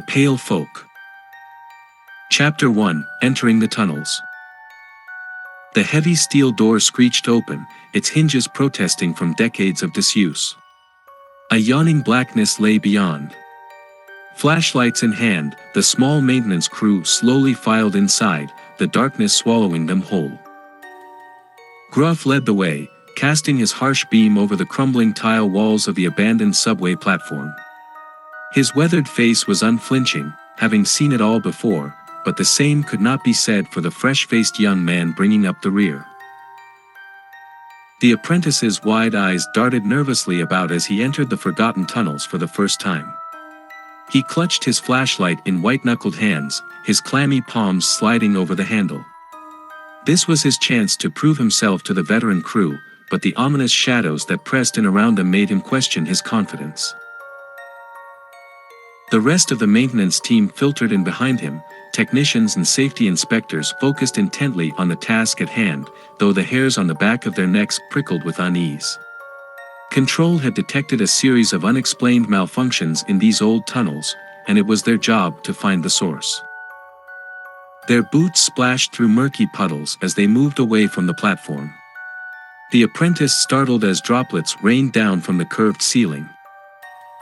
Pale Folk. Chapter 1, Entering the Tunnels. The heavy steel door screeched open, its hinges protesting from decades of disuse. A yawning blackness lay beyond. Flashlights in hand, the small maintenance crew slowly filed inside, the darkness swallowing them whole. Gruff led the way, casting his harsh beam over the crumbling tile walls of the abandoned subway platform. His weathered face was unflinching, having seen it all before, but the same could not be said for the fresh-faced young man bringing up the rear. The apprentice's wide eyes darted nervously about as he entered the forgotten tunnels for the first time. He clutched his flashlight in white-knuckled hands, his clammy palms sliding over the handle. This was his chance to prove himself to the veteran crew, but the ominous shadows that pressed in around him made him question his confidence. The rest of the maintenance team filtered in behind him, technicians and safety inspectors focused intently on the task at hand, though the hairs on the back of their necks prickled with unease. Control had detected a series of unexplained malfunctions in these old tunnels, and it was their job to find the source. Their boots splashed through murky puddles as they moved away from the platform. The apprentice startled as droplets rained down from the curved ceiling.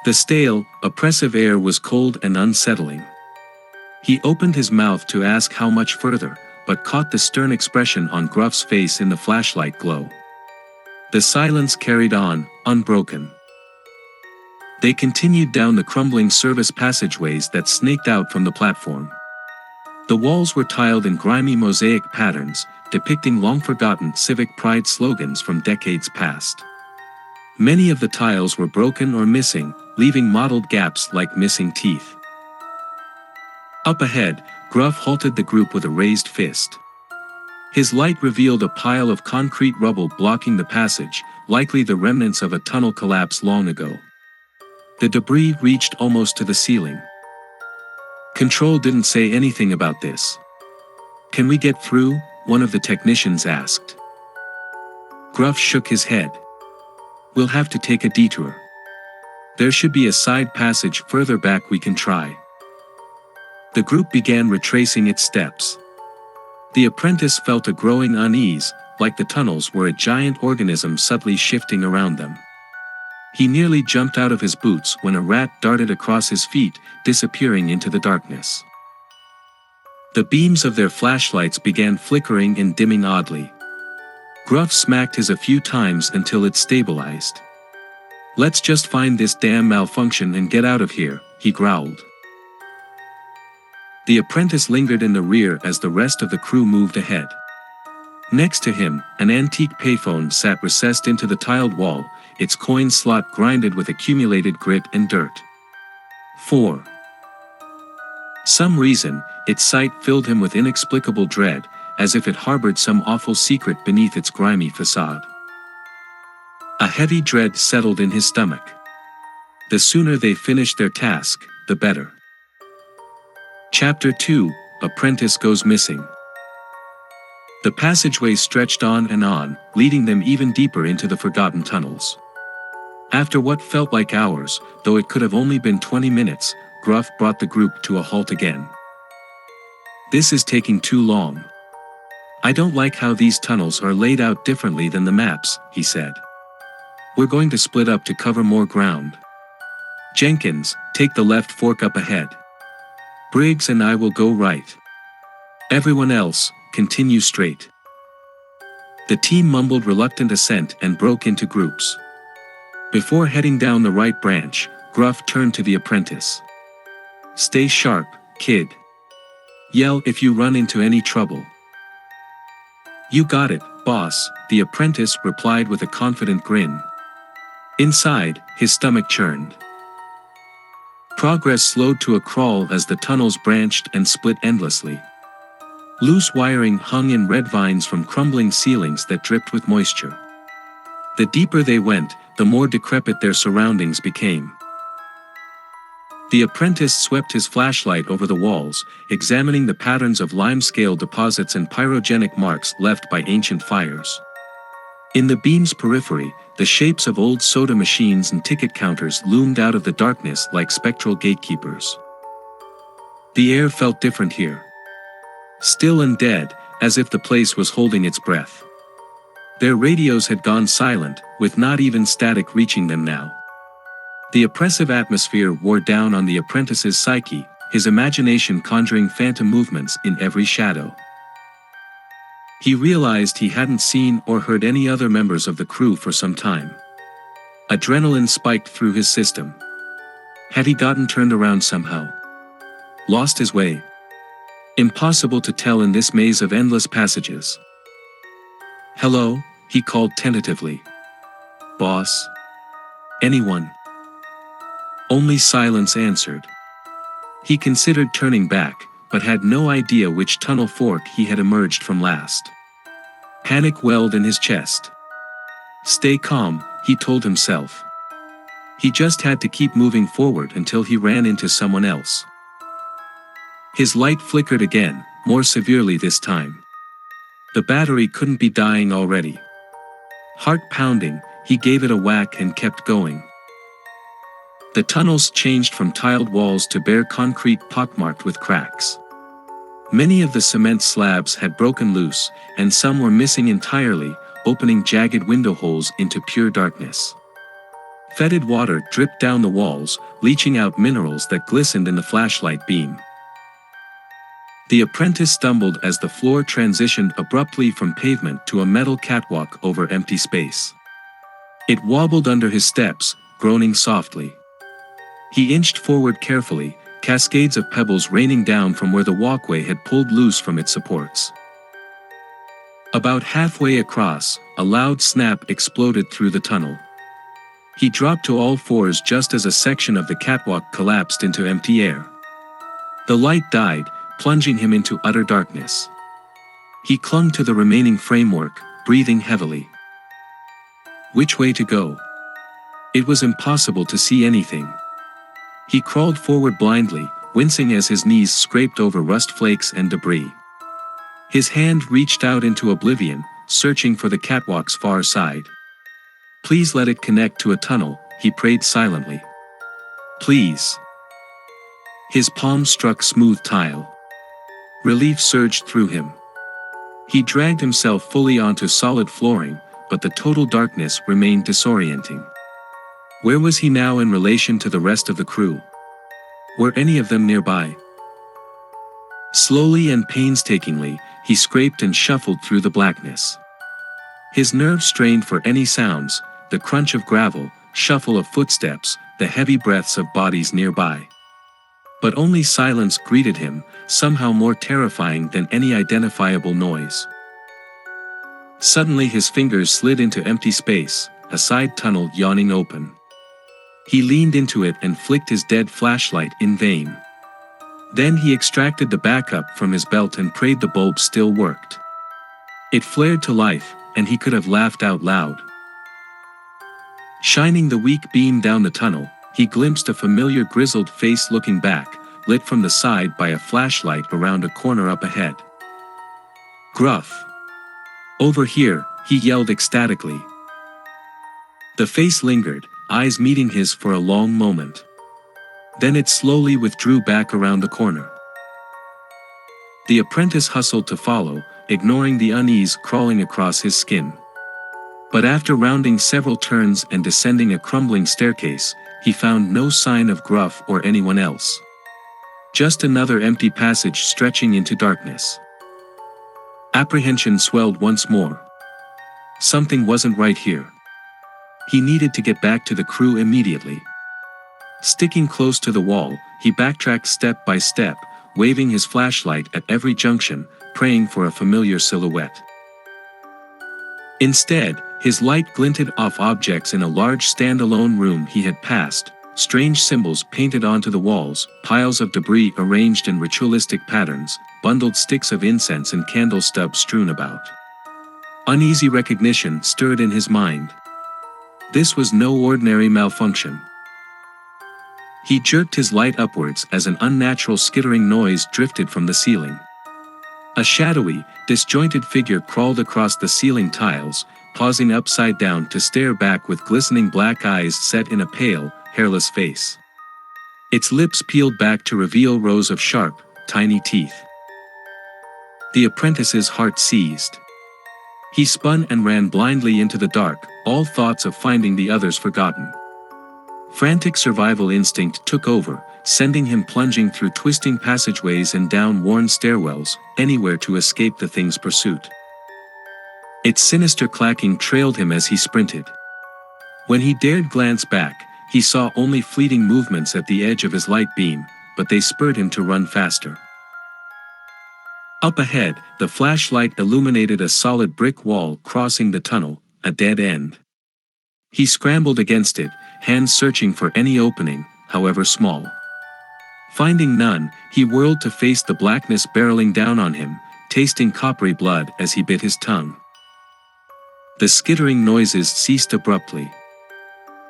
The stale, oppressive air was cold and unsettling. He opened his mouth to ask how much further, but caught the stern expression on Gruff's face in the flashlight glow. The silence carried on, unbroken. They continued down the crumbling service passageways that snaked out from the platform. The walls were tiled in grimy mosaic patterns, depicting long-forgotten civic pride slogans from decades past. Many of the tiles were broken or missing, leaving mottled gaps like missing teeth. Up ahead, Gruff halted the group with a raised fist. His light revealed a pile of concrete rubble blocking the passage, likely the remnants of a tunnel collapse long ago. The debris reached almost to the ceiling. Control didn't say anything about this. "Can we get through?" one of the technicians asked. Gruff shook his head. "We'll have to take a detour. There should be a side passage further back we can try." The group began retracing its steps. The apprentice felt a growing unease, like the tunnels were a giant organism subtly shifting around them. He nearly jumped out of his boots when a rat darted across his feet, disappearing into the darkness. The beams of their flashlights began flickering and dimming oddly. Gruff smacked his a few times until it stabilized. "Let's just find this damn malfunction and get out of here," he growled. The apprentice lingered in the rear as the rest of the crew moved ahead. Next to him, an antique payphone sat recessed into the tiled wall, its coin slot grinded with accumulated grit and dirt. For some reason, its sight filled him with inexplicable dread, as if it harbored some awful secret beneath its grimy facade. A heavy dread settled in his stomach. The sooner they finished their task, the better. Chapter 2, Apprentice Goes Missing. The passageway stretched on and on, leading them even deeper into the forgotten tunnels. After what felt like hours, though it could have only been 20 minutes, Gruff brought the group to a halt again. "This is taking too long. I don't like how these tunnels are laid out differently than the maps," he said. "We're going to split up to cover more ground. Jenkins, take the left fork up ahead. Briggs and I will go right. Everyone else, continue straight." The team mumbled reluctant assent and broke into groups. Before heading down the right branch, Gruff turned to the apprentice. "Stay sharp, kid. Yell if you run into any trouble." "You got it, boss," the apprentice replied with a confident grin. Inside, his stomach churned. Progress slowed to a crawl as the tunnels branched and split endlessly. Loose wiring hung in red vines from crumbling ceilings that dripped with moisture. The deeper they went, the more decrepit their surroundings became. The apprentice swept his flashlight over the walls, examining the patterns of limescale deposits and pyrogenic marks left by ancient fires. In the beam's periphery, the shapes of old soda machines and ticket counters loomed out of the darkness like spectral gatekeepers. The air felt different here. Still and dead, as if the place was holding its breath. Their radios had gone silent, with not even static reaching them now. The oppressive atmosphere wore down on the apprentice's psyche, his imagination conjuring phantom movements in every shadow. He realized he hadn't seen or heard any other members of the crew for some time. Adrenaline spiked through his system. Had he gotten turned around somehow? Lost his way? Impossible to tell in this maze of endless passages. "Hello?" he called tentatively. "Boss? Anyone?" Only silence answered. He considered turning back, but had no idea which tunnel fork he had emerged from last. Panic welled in his chest. Stay calm, he told himself. He just had to keep moving forward until he ran into someone else. His light flickered again, more severely this time. The battery couldn't be dying already. Heart pounding, he gave it a whack and kept going. The tunnels changed from tiled walls to bare concrete pockmarked with cracks. Many of the cement slabs had broken loose, and some were missing entirely, opening jagged window holes into pure darkness. Fetid water dripped down the walls, leaching out minerals that glistened in the flashlight beam. The apprentice stumbled as the floor transitioned abruptly from pavement to a metal catwalk over empty space. It wobbled under his steps, groaning softly. He inched forward carefully, cascades of pebbles raining down from where the walkway had pulled loose from its supports. About halfway across, a loud snap exploded through the tunnel. He dropped to all fours just as a section of the catwalk collapsed into empty air. The light died, plunging him into utter darkness. He clung to the remaining framework, breathing heavily. Which way to go? It was impossible to see anything. He crawled forward blindly, wincing as his knees scraped over rust flakes and debris. His hand reached out into oblivion, searching for the catwalk's far side. Please let it connect to a tunnel, he prayed silently. Please. His palm struck smooth tile. Relief surged through him. He dragged himself fully onto solid flooring, but the total darkness remained disorienting. Where was he now in relation to the rest of the crew? Were any of them nearby? Slowly and painstakingly, he scraped and shuffled through the blackness. His nerves strained for any sounds, the crunch of gravel, shuffle of footsteps, the heavy breaths of bodies nearby. But only silence greeted him, somehow more terrifying than any identifiable noise. Suddenly his fingers slid into empty space, a side tunnel yawning open. He leaned into it and flicked his dead flashlight in vain. Then he extracted the backup from his belt and prayed the bulb still worked. It flared to life, and he could have laughed out loud. Shining the weak beam down the tunnel, he glimpsed a familiar grizzled face looking back, lit from the side by a flashlight around a corner up ahead. "Gruff! Over here," he yelled ecstatically. The face lingered, eyes meeting his for a long moment. Then it slowly withdrew back around the corner. The apprentice hustled to follow, ignoring the unease crawling across his skin. But after rounding several turns and descending a crumbling staircase, he found no sign of Gruff or anyone else. Just another empty passage stretching into darkness. Apprehension swelled once more. Something wasn't right here. He needed to get back to the crew immediately. Sticking close to the wall, he backtracked step by step, waving his flashlight at every junction, praying for a familiar silhouette. Instead, his light glinted off objects in a large standalone room he had passed, strange symbols painted onto the walls, piles of debris arranged in ritualistic patterns, bundled sticks of incense and candle stubs strewn about. Uneasy recognition stirred in his mind. This was no ordinary malfunction. He jerked his light upwards as an unnatural skittering noise drifted from the ceiling. A shadowy, disjointed figure crawled across the ceiling tiles, pausing upside down to stare back with glistening black eyes set in a pale, hairless face. Its lips peeled back to reveal rows of sharp, tiny teeth. The apprentice's heart seized. He spun and ran blindly into the dark, all thoughts of finding the others forgotten. Frantic survival instinct took over, sending him plunging through twisting passageways and down worn stairwells, anywhere to escape the thing's pursuit. Its sinister clacking trailed him as he sprinted. When he dared glance back, he saw only fleeting movements at the edge of his light beam, but they spurred him to run faster. Up ahead, the flashlight illuminated a solid brick wall crossing the tunnel, a dead end. He scrambled against it, hands searching for any opening, however small. Finding none, he whirled to face the blackness barreling down on him, tasting coppery blood as he bit his tongue. The skittering noises ceased abruptly.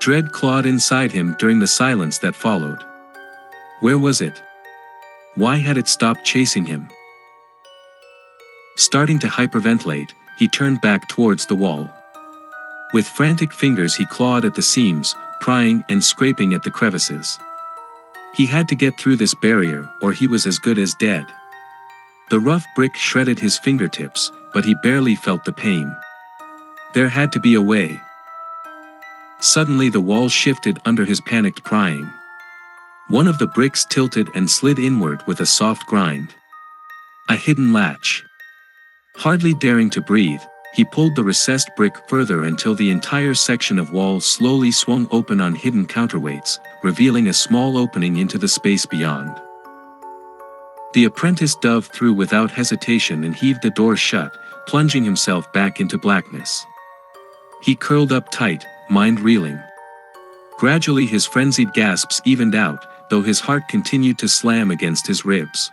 Dread clawed inside him during the silence that followed. Where was it? Why had it stopped chasing him? Starting to hyperventilate, he turned back towards the wall. With frantic fingers he clawed at the seams, prying and scraping at the crevices. He had to get through this barrier, or he was as good as dead. The rough brick shredded his fingertips, but he barely felt the pain. There had to be a way. Suddenly the wall shifted under his panicked prying. One of the bricks tilted and slid inward with a soft grind. A hidden latch. Hardly daring to breathe, he pulled the recessed brick further until the entire section of wall slowly swung open on hidden counterweights, revealing a small opening into the space beyond. The apprentice dove through without hesitation and heaved the door shut, plunging himself back into blackness. He curled up tight, mind reeling. Gradually his frenzied gasps evened out, though his heart continued to slam against his ribs.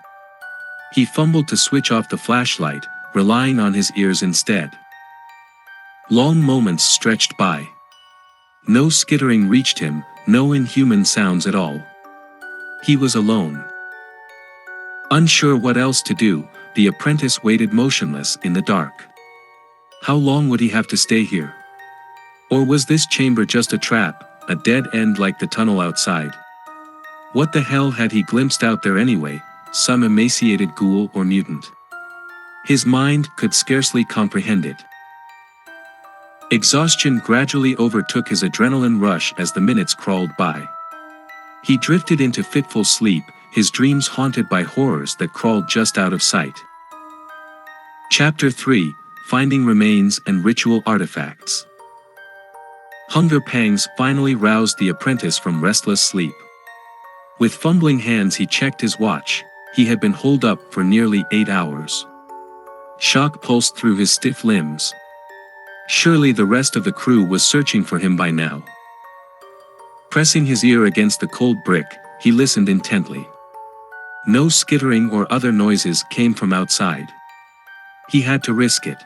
He fumbled to switch off the flashlight, relying on his ears instead. Long moments stretched by. No skittering reached him, no inhuman sounds at all. He was alone. Unsure what else to do, the apprentice waited motionless in the dark. How long would he have to stay here? Or was this chamber just a trap, a dead end like the tunnel outside? What the hell had he glimpsed out there anyway, some emaciated ghoul or mutant? His mind could scarcely comprehend it. Exhaustion gradually overtook his adrenaline rush as the minutes crawled by. He drifted into fitful sleep, his dreams haunted by horrors that crawled just out of sight. Chapter 3: Finding Remains and Ritual Artifacts. Hunger pangs finally roused the apprentice from restless sleep. With fumbling hands he checked his watch. He had been holed up for nearly 8 hours. Shock pulsed through his stiff limbs. Surely the rest of the crew was searching for him by now. Pressing his ear against the cold brick, he listened intently. No skittering or other noises came from outside. He had to risk it.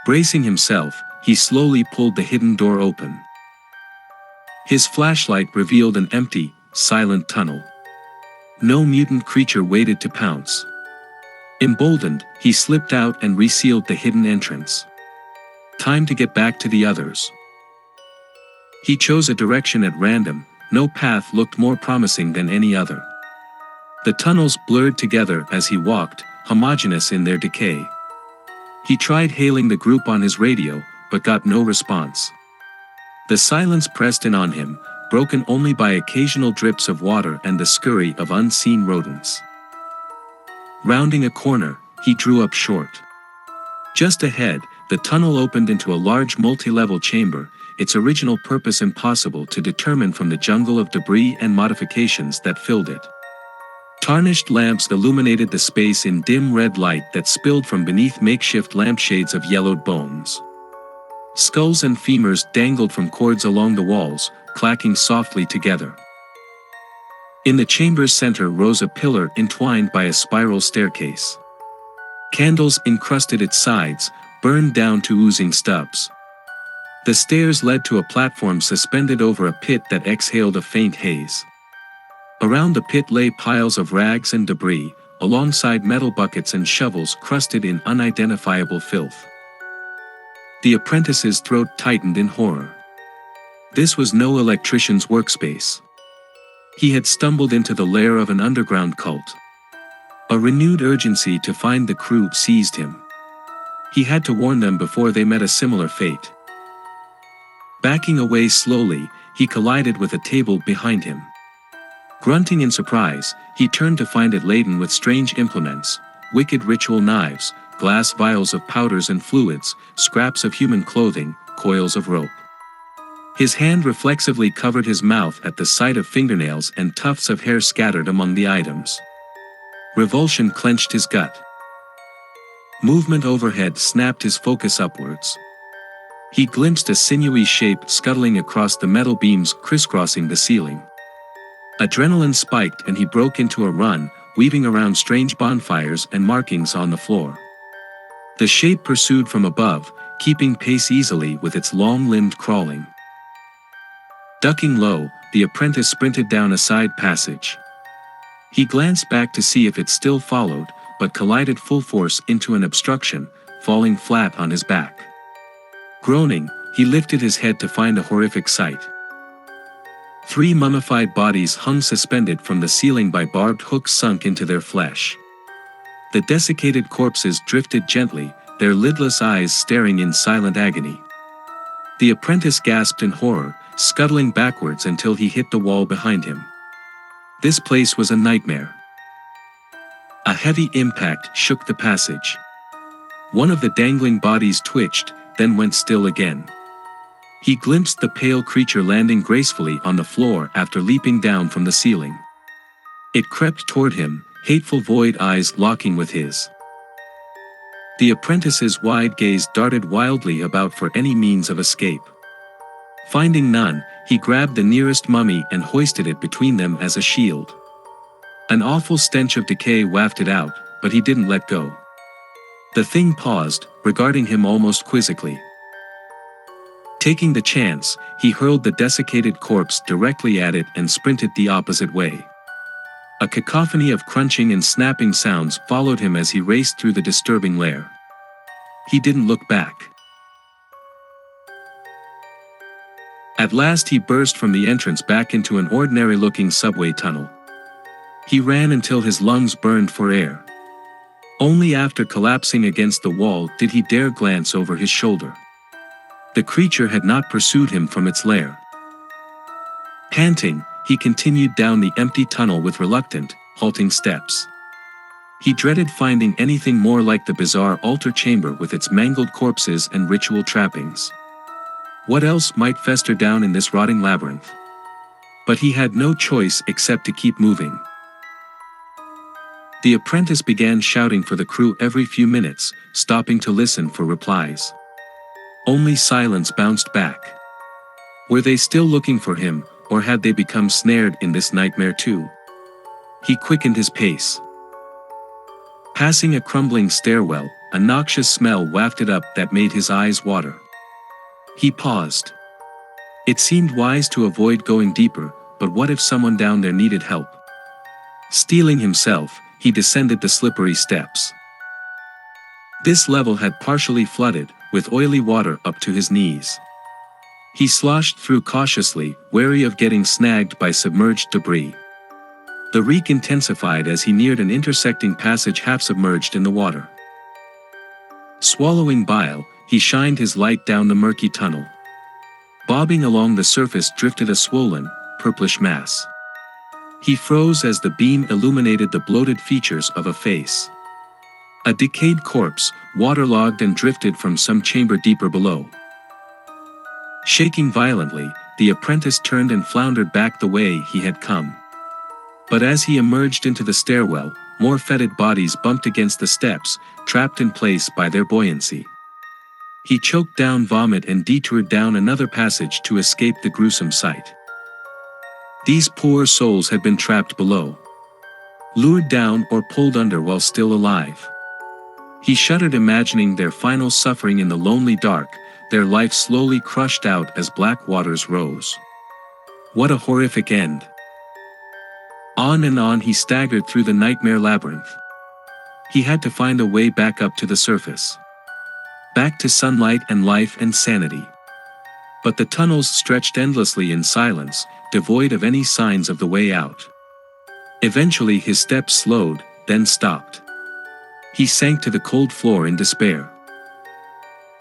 Bracing himself, he slowly pulled the hidden door open. His flashlight revealed an empty, silent tunnel. No mutant creature waited to pounce. Emboldened, he slipped out and resealed the hidden entrance. Time to get back to the others. He chose a direction at random, no path looked more promising than any other. The tunnels blurred together as he walked, homogeneous in their decay. He tried hailing the group on his radio, but got no response. The silence pressed in on him, broken only by occasional drips of water and the scurry of unseen rodents. Rounding a corner, he drew up short. Just ahead, the tunnel opened into a large multi-level chamber, its original purpose impossible to determine from the jungle of debris and modifications that filled it. Tarnished lamps illuminated the space in dim red light that spilled from beneath makeshift lampshades of yellowed bones. Skulls and femurs dangled from cords along the walls, clacking softly together. In the chamber's center rose a pillar entwined by a spiral staircase. Candles encrusted its sides, burned down to oozing stubs. The stairs led to a platform suspended over a pit that exhaled a faint haze. Around the pit lay piles of rags and debris, alongside metal buckets and shovels crusted in unidentifiable filth. The apprentice's throat tightened in horror. This was no electrician's workspace. He had stumbled into the lair of an underground cult. A renewed urgency to find the crew seized him. He had to warn them before they met a similar fate. Backing away slowly, he collided with a table behind him. Grunting in surprise, he turned to find it laden with strange implements, wicked ritual knives, glass vials of powders and fluids, scraps of human clothing, coils of rope. His hand reflexively covered his mouth at the sight of fingernails and tufts of hair scattered among the items. Revulsion clenched his gut. Movement overhead snapped his focus upwards. He glimpsed a sinewy shape scuttling across the metal beams crisscrossing the ceiling. Adrenaline spiked and he broke into a run, weaving around strange bonfires and markings on the floor. The shape pursued from above, keeping pace easily with its long-limbed crawling. Ducking low, the apprentice sprinted down a side passage. He glanced back to see if it still followed, but collided full force into an obstruction, falling flat on his back. Groaning, he lifted his head to find a horrific sight. 3 mummified bodies hung suspended from the ceiling by barbed hooks sunk into their flesh. The desiccated corpses drifted gently, their lidless eyes staring in silent agony. The apprentice gasped in horror, scuttling backwards until he hit the wall behind him. This place was a nightmare. A heavy impact shook the passage. One of the dangling bodies twitched, then went still again. He glimpsed the pale creature landing gracefully on the floor after leaping down from the ceiling. It crept toward him, hateful void eyes locking with his. The apprentice's wide gaze darted wildly about for any means of escape. Finding none, he grabbed the nearest mummy and hoisted it between them as a shield. An awful stench of decay wafted out, but he didn't let go. The thing paused, regarding him almost quizzically. Taking the chance, he hurled the desiccated corpse directly at it and sprinted the opposite way. A cacophony of crunching and snapping sounds followed him as he raced through the disturbing lair. He didn't look back. At last he burst from the entrance back into an ordinary-looking subway tunnel. He ran until his lungs burned for air. Only after collapsing against the wall did he dare glance over his shoulder. The creature had not pursued him from its lair. Panting, he continued down the empty tunnel with reluctant, halting steps. He dreaded finding anything more like the bizarre altar chamber with its mangled corpses and ritual trappings. What else might fester down in this rotting labyrinth? But he had no choice except to keep moving. The apprentice began shouting for the crew every few minutes, stopping to listen for replies. Only silence bounced back. Were they still looking for him, or had they become snared in this nightmare too? He quickened his pace. Passing a crumbling stairwell, a noxious smell wafted up that made his eyes water. He paused. It seemed wise to avoid going deeper, but what if someone down there needed help? Steeling himself, he descended the slippery steps. This level had partially flooded, with oily water up to his knees. He sloshed through cautiously, wary of getting snagged by submerged debris. The reek intensified as he neared an intersecting passage half submerged in the water. Swallowing bile, he shined his light down the murky tunnel. Bobbing along the surface drifted a swollen, purplish mass. He froze as the beam illuminated the bloated features of a face. A decayed corpse, waterlogged and drifted from some chamber deeper below. Shaking violently, the apprentice turned and floundered back the way he had come. But as he emerged into the stairwell, more fetid bodies bumped against the steps, trapped in place by their buoyancy. He choked down vomit and detoured down another passage to escape the gruesome sight. These poor souls had been trapped below. Lured down or pulled under while still alive. He shuddered imagining their final suffering in the lonely dark, their life slowly crushed out as black waters rose. What a horrific end. On and on he staggered through the nightmare labyrinth. He had to find a way back up to the surface. Back to sunlight and life and sanity. But the tunnels stretched endlessly in silence, devoid of any signs of the way out. Eventually his steps slowed, then stopped. He sank to the cold floor in despair.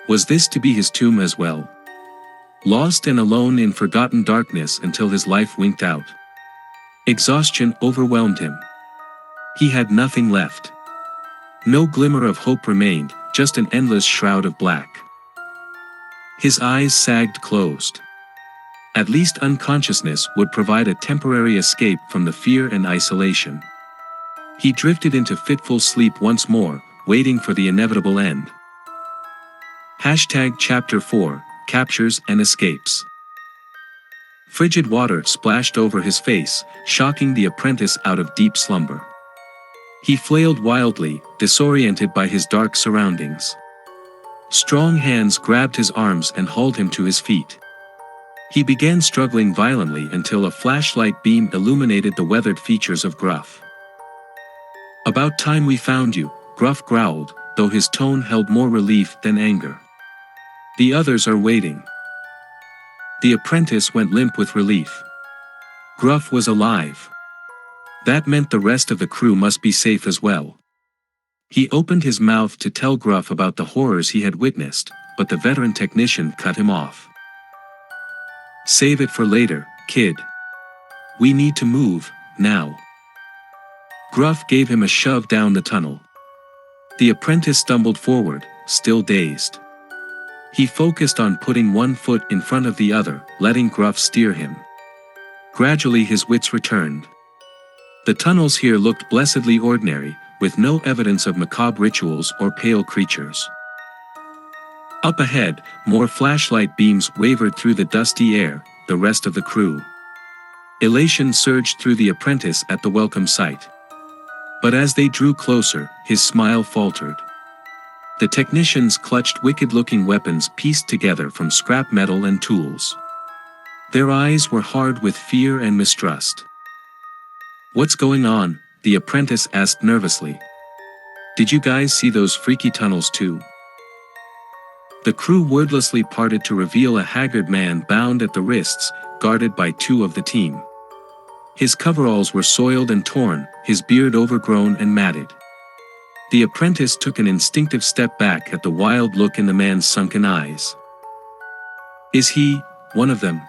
Was this to be his tomb as well? Lost and alone in forgotten darkness until his life winked out. Exhaustion overwhelmed him. He had nothing left. No glimmer of hope remained, just an endless shroud of black. His eyes sagged closed. At least unconsciousness would provide a temporary escape from the fear and isolation. He drifted into fitful sleep once more, waiting for the inevitable end. Chapter 4, Captures and Escapes. Frigid water splashed over his face, shocking the apprentice out of deep slumber. He flailed wildly, disoriented by his dark surroundings. Strong hands grabbed his arms and hauled him to his feet. He began struggling violently until a flashlight beam illuminated the weathered features of Gruff. "About time we found you," Gruff growled, though his tone held more relief than anger. "The others are waiting." The apprentice went limp with relief. Gruff was alive. That meant the rest of the crew must be safe as well. He opened his mouth to tell Gruff about the horrors he had witnessed, but the veteran technician cut him off. "Save it for later, kid. We need to move, now." Gruff gave him a shove down the tunnel. The apprentice stumbled forward, still dazed. He focused on putting one foot in front of the other, letting Gruff steer him. Gradually his wits returned. The tunnels here looked blessedly ordinary, with no evidence of macabre rituals or pale creatures. Up ahead, more flashlight beams wavered through the dusty air, the rest of the crew. Elation surged through the apprentice at the welcome sight. But as they drew closer, his smile faltered. The technicians clutched wicked-looking weapons pieced together from scrap metal and tools. Their eyes were hard with fear and mistrust. "What's going on?" the apprentice asked nervously. "Did you guys see those freaky tunnels too?" The crew wordlessly parted to reveal a haggard man bound at the wrists, guarded by two of the team. His coveralls were soiled and torn, his beard overgrown and matted. The apprentice took an instinctive step back at the wild look in the man's sunken eyes. "Is he one of them?"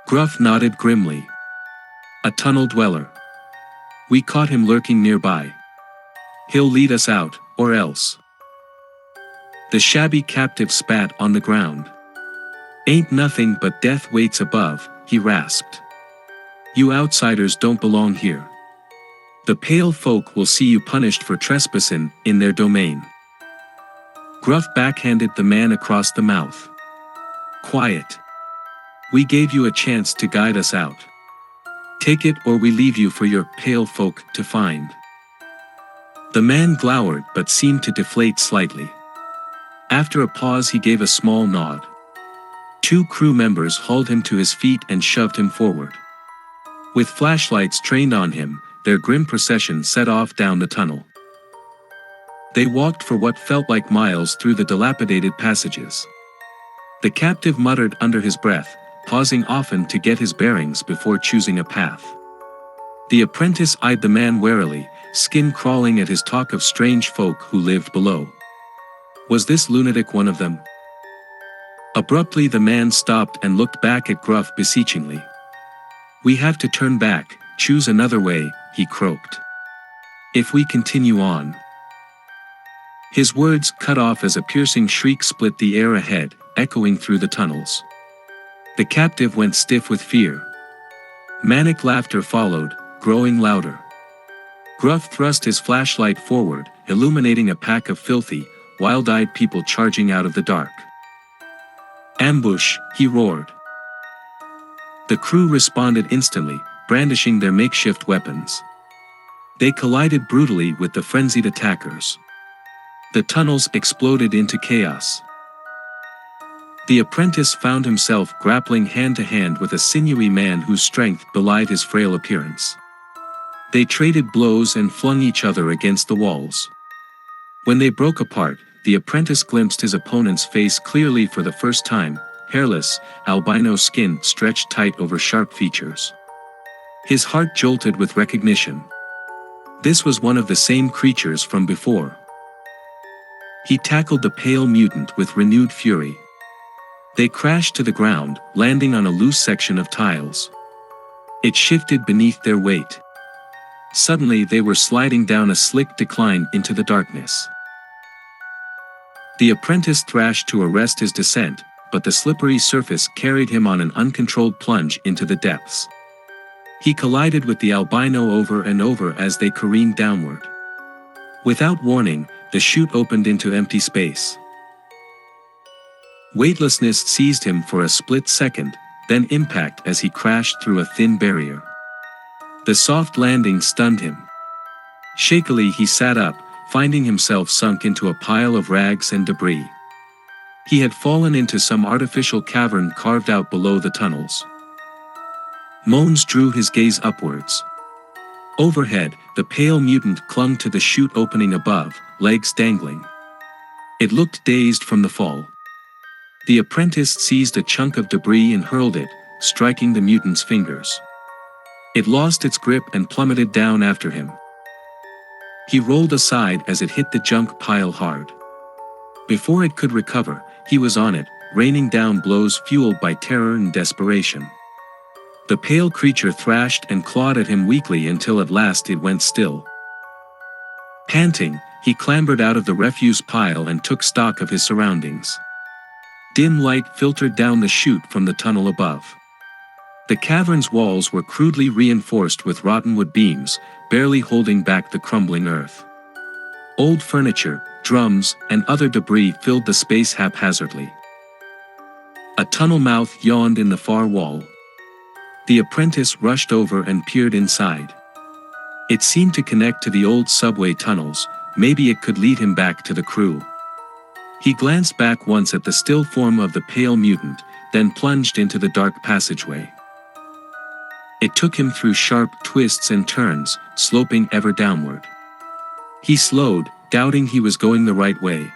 Gruff nodded grimly. "A tunnel dweller. We caught him lurking nearby. He'll lead us out, or else." The shabby captive spat on the ground. "Ain't nothing but death waits above," he rasped. "You outsiders don't belong here. The pale folk will see you punished for trespassing in their domain." Gruff backhanded the man across the mouth. "Quiet. We gave you a chance to guide us out. Take it or we leave you for your pale folk to find." The man glowered but seemed to deflate slightly. After a pause he gave a small nod. Two crew members hauled him to his feet and shoved him forward. With flashlights trained on him, their grim procession set off down the tunnel. They walked for what felt like miles through the dilapidated passages. The captive muttered under his breath, pausing often to get his bearings before choosing a path. The apprentice eyed the man warily, skin crawling at his talk of strange folk who lived below. Was this lunatic one of them? Abruptly the man stopped and looked back at Gruff beseechingly. "We have to turn back, choose another way," he croaked. "If we continue on." His words cut off as a piercing shriek split the air ahead, echoing through the tunnels. The captive went stiff with fear. Manic laughter followed, growing louder. Gruff thrust his flashlight forward, illuminating a pack of filthy, wild-eyed people charging out of the dark. "Ambush!" he roared. The crew responded instantly, brandishing their makeshift weapons. They collided brutally with the frenzied attackers. The tunnels exploded into chaos. The apprentice found himself grappling hand-to-hand with a sinewy man whose strength belied his frail appearance. They traded blows and flung each other against the walls. When they broke apart, the apprentice glimpsed his opponent's face clearly for the first time, hairless, albino skin stretched tight over sharp features. His heart jolted with recognition. This was one of the same creatures from before. He tackled the pale mutant with renewed fury. They crashed to the ground, landing on a loose section of tiles. It shifted beneath their weight. Suddenly they were sliding down a slick decline into the darkness. The apprentice thrashed to arrest his descent, but the slippery surface carried him on an uncontrolled plunge into the depths. He collided with the albino over and over as they careened downward. Without warning, the chute opened into empty space. Weightlessness seized him for a split second, then impact as he crashed through a thin barrier. The soft landing stunned him. Shakily he sat up, finding himself sunk into a pile of rags and debris. He had fallen into some artificial cavern carved out below the tunnels. Moans drew his gaze upwards. Overhead, the pale mutant clung to the chute opening above, legs dangling. It looked dazed from the fall. The apprentice seized a chunk of debris and hurled it, striking the mutant's fingers. It lost its grip and plummeted down after him. He rolled aside as it hit the junk pile hard. Before it could recover, he was on it, raining down blows fueled by terror and desperation. The pale creature thrashed and clawed at him weakly until at last it went still. Panting, he clambered out of the refuse pile and took stock of his surroundings. Dim light filtered down the chute from the tunnel above. The cavern's walls were crudely reinforced with rotten wood beams, barely holding back the crumbling earth. Old furniture, drums, and other debris filled the space haphazardly. A tunnel mouth yawned in the far wall. The apprentice rushed over and peered inside. It seemed to connect to the old subway tunnels, maybe it could lead him back to the crew. He glanced back once at the still form of the pale mutant, then plunged into the dark passageway. It took him through sharp twists and turns, sloping ever downward. He slowed, doubting he was going the right way.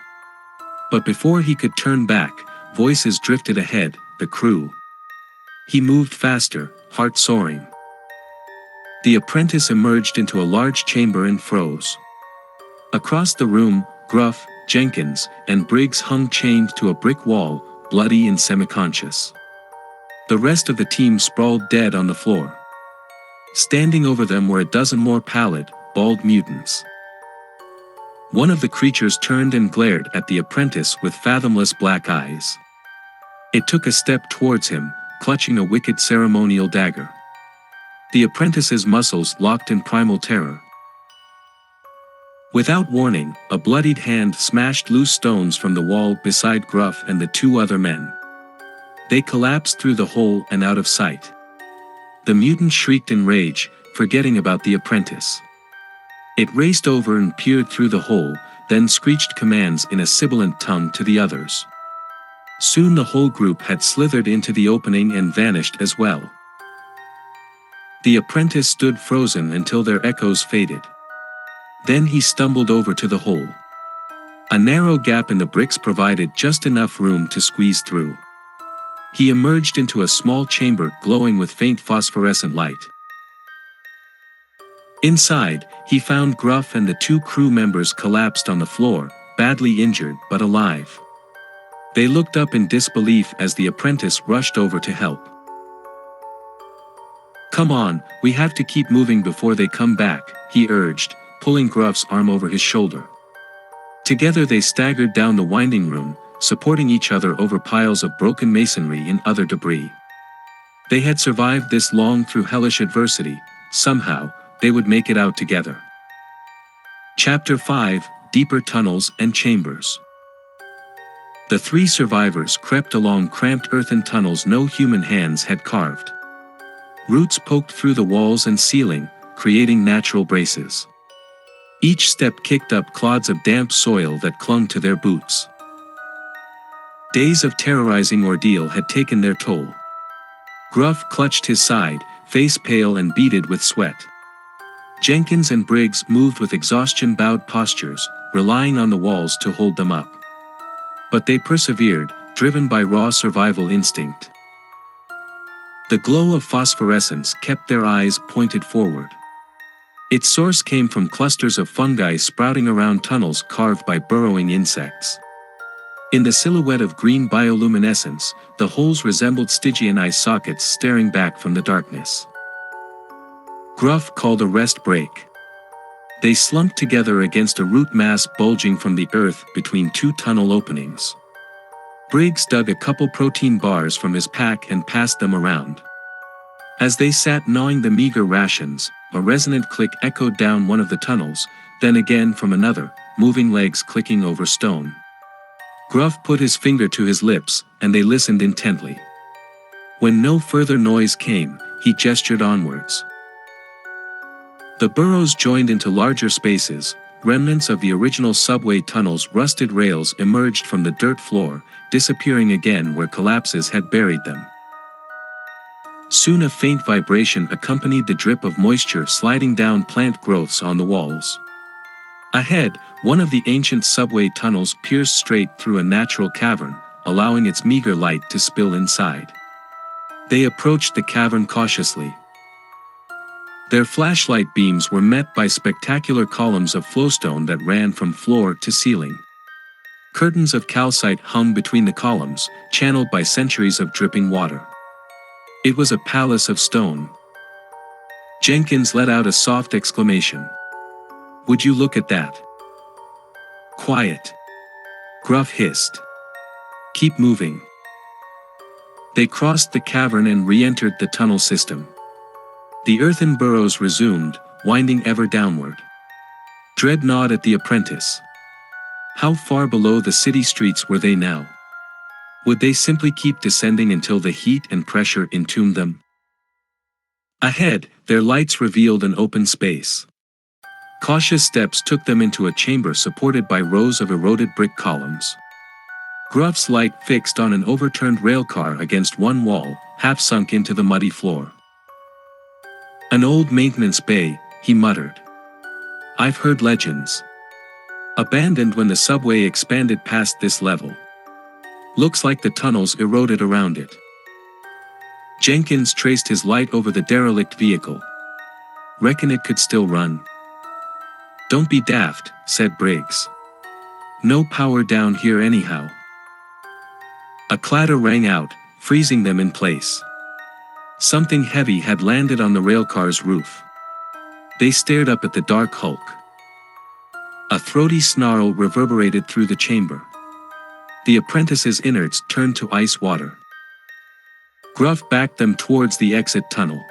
But before he could turn back, voices drifted ahead, the crew. He moved faster, heart soaring. The apprentice emerged into a large chamber and froze. Across the room, Gruff, Jenkins, and Briggs hung chained to a brick wall, bloody and semi-conscious. The rest of the team sprawled dead on the floor. Standing over them were a dozen more pallid, bald mutants. One of the creatures turned and glared at the apprentice with fathomless black eyes. It took a step towards him, clutching a wicked ceremonial dagger. The apprentice's muscles locked in primal terror. Without warning, a bloodied hand smashed loose stones from the wall beside Gruff and the two other men. They collapsed through the hole and out of sight. The mutant shrieked in rage, forgetting about the apprentice. It raced over and peered through the hole, then screeched commands in a sibilant tongue to the others. Soon the whole group had slithered into the opening and vanished as well. The apprentice stood frozen until their echoes faded. Then he stumbled over to the hole. A narrow gap in the bricks provided just enough room to squeeze through. He emerged into a small chamber glowing with faint phosphorescent light. Inside, he found Gruff and the two crew members collapsed on the floor, badly injured but alive. They looked up in disbelief as the apprentice rushed over to help. "Come on, we have to keep moving before they come back," he urged, pulling Gruff's arm over his shoulder. Together they staggered down the winding room, supporting each other over piles of broken masonry and other debris. They had survived this long through hellish adversity. Somehow, they would make it out together. Chapter 5: Deeper Tunnels and Chambers. The three survivors crept along cramped earthen tunnels no human hands had carved. Roots poked through the walls and ceiling, creating natural braces. Each step kicked up clods of damp soil that clung to their boots. Days of terrorizing ordeal had taken their toll. Gruff clutched his side, face pale and beaded with sweat. Jenkins and Briggs moved with exhaustion-bowed postures, relying on the walls to hold them up. But they persevered, driven by raw survival instinct. The glow of phosphorescence kept their eyes pointed forward. Its source came from clusters of fungi sprouting around tunnels carved by burrowing insects. In the silhouette of green bioluminescence, the holes resembled Stygian eye sockets staring back from the darkness. Gruff called a rest break. They slumped together against a root mass bulging from the earth between two tunnel openings. Briggs dug a couple protein bars from his pack and passed them around. As they sat gnawing the meager rations, a resonant click echoed down one of the tunnels, then again from another, moving legs clicking over stone. Gruff put his finger to his lips, and they listened intently. When no further noise came, he gestured onwards. The burrows joined into larger spaces. Remnants of the original subway tunnel's rusted rails emerged from the dirt floor, disappearing again where collapses had buried them. Soon a faint vibration accompanied the drip of moisture sliding down plant growths on the walls. Ahead, one of the ancient subway tunnels pierced straight through a natural cavern, allowing its meager light to spill inside. They approached the cavern cautiously. Their flashlight beams were met by spectacular columns of flowstone that ran from floor to ceiling. Curtains of calcite hung between the columns, channeled by centuries of dripping water. It was a palace of stone. Jenkins let out a soft exclamation. "Would you look at that?" "Quiet," Gruff hissed. "Keep moving." They crossed the cavern and re-entered the tunnel system. The earthen burrows resumed, winding ever downward. Dredd gnawed at the apprentice. How far below the city streets were they now? Would they simply keep descending until the heat and pressure entombed them? Ahead, their lights revealed an open space. Cautious steps took them into a chamber supported by rows of eroded brick columns. Gruff's light fixed on an overturned railcar against one wall, half sunk into the muddy floor. "An old maintenance bay," he muttered. "I've heard legends. Abandoned when the subway expanded past this level. Looks like the tunnels eroded around it." Jenkins traced his light over the derelict vehicle. "Reckon it could still run?" "Don't be daft," said Briggs. "No power down here anyhow." A clatter rang out, freezing them in place. Something heavy had landed on the railcar's roof. They stared up at the dark hulk. A throaty snarl reverberated through the chamber. The apprentice's innards turned to ice water. Gruff backed them towards the exit tunnel.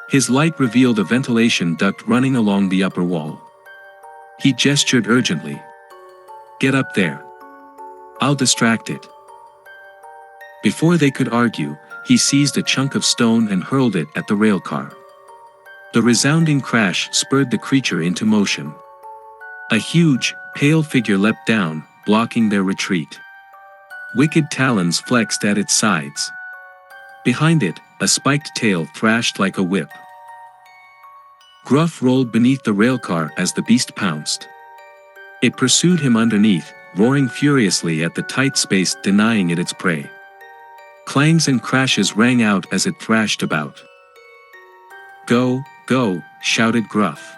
His light revealed a ventilation duct running along the upper wall. He gestured urgently. "Get up there. I'll distract it." Before they could argue, he seized a chunk of stone and hurled it at the railcar. The resounding crash spurred the creature into motion. A huge, pale figure leapt down, blocking their retreat. Wicked talons flexed at its sides. Behind it, a spiked tail thrashed like a whip. Gruff rolled beneath the railcar as the beast pounced. It pursued him underneath, roaring furiously at the tight space, denying it its prey. Clangs and crashes rang out as it thrashed about. "Go, go," shouted Gruff.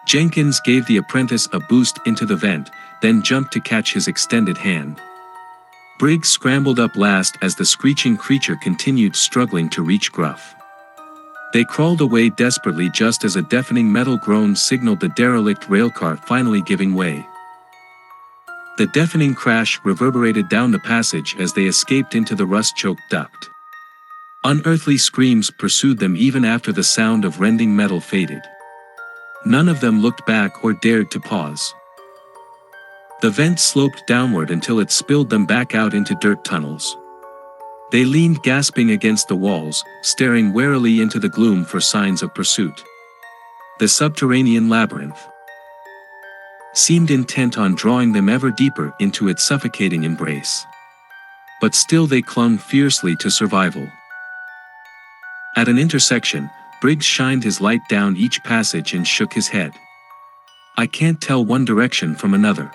Jenkins gave the apprentice a boost into the vent, then jumped to catch his extended hand. Briggs scrambled up last as the screeching creature continued struggling to reach Gruff. They crawled away desperately just as a deafening metal groan signaled the derelict railcar finally giving way. The deafening crash reverberated down the passage as they escaped into the rust-choked duct. Unearthly screams pursued them even after the sound of rending metal faded. None of them looked back or dared to pause. The vent sloped downward until it spilled them back out into dirt tunnels. They leaned gasping against the walls, staring warily into the gloom for signs of pursuit. The subterranean labyrinth seemed intent on drawing them ever deeper into its suffocating embrace. But still they clung fiercely to survival. At an intersection, Briggs shined his light down each passage and shook his head. I can't tell one direction from another.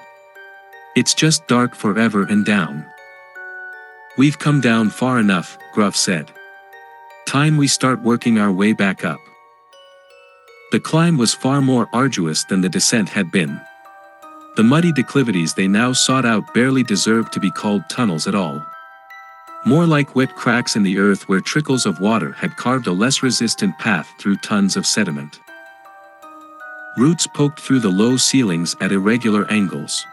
It's just dark forever and down. We've come down far enough, Gruff said. Time we start working our way back up. The climb was far more arduous than the descent had been. The muddy declivities they now sought out barely deserved to be called tunnels at all. More like wet cracks in the earth where trickles of water had carved a less resistant path through tons of sediment. Roots poked through the low ceilings at irregular angles.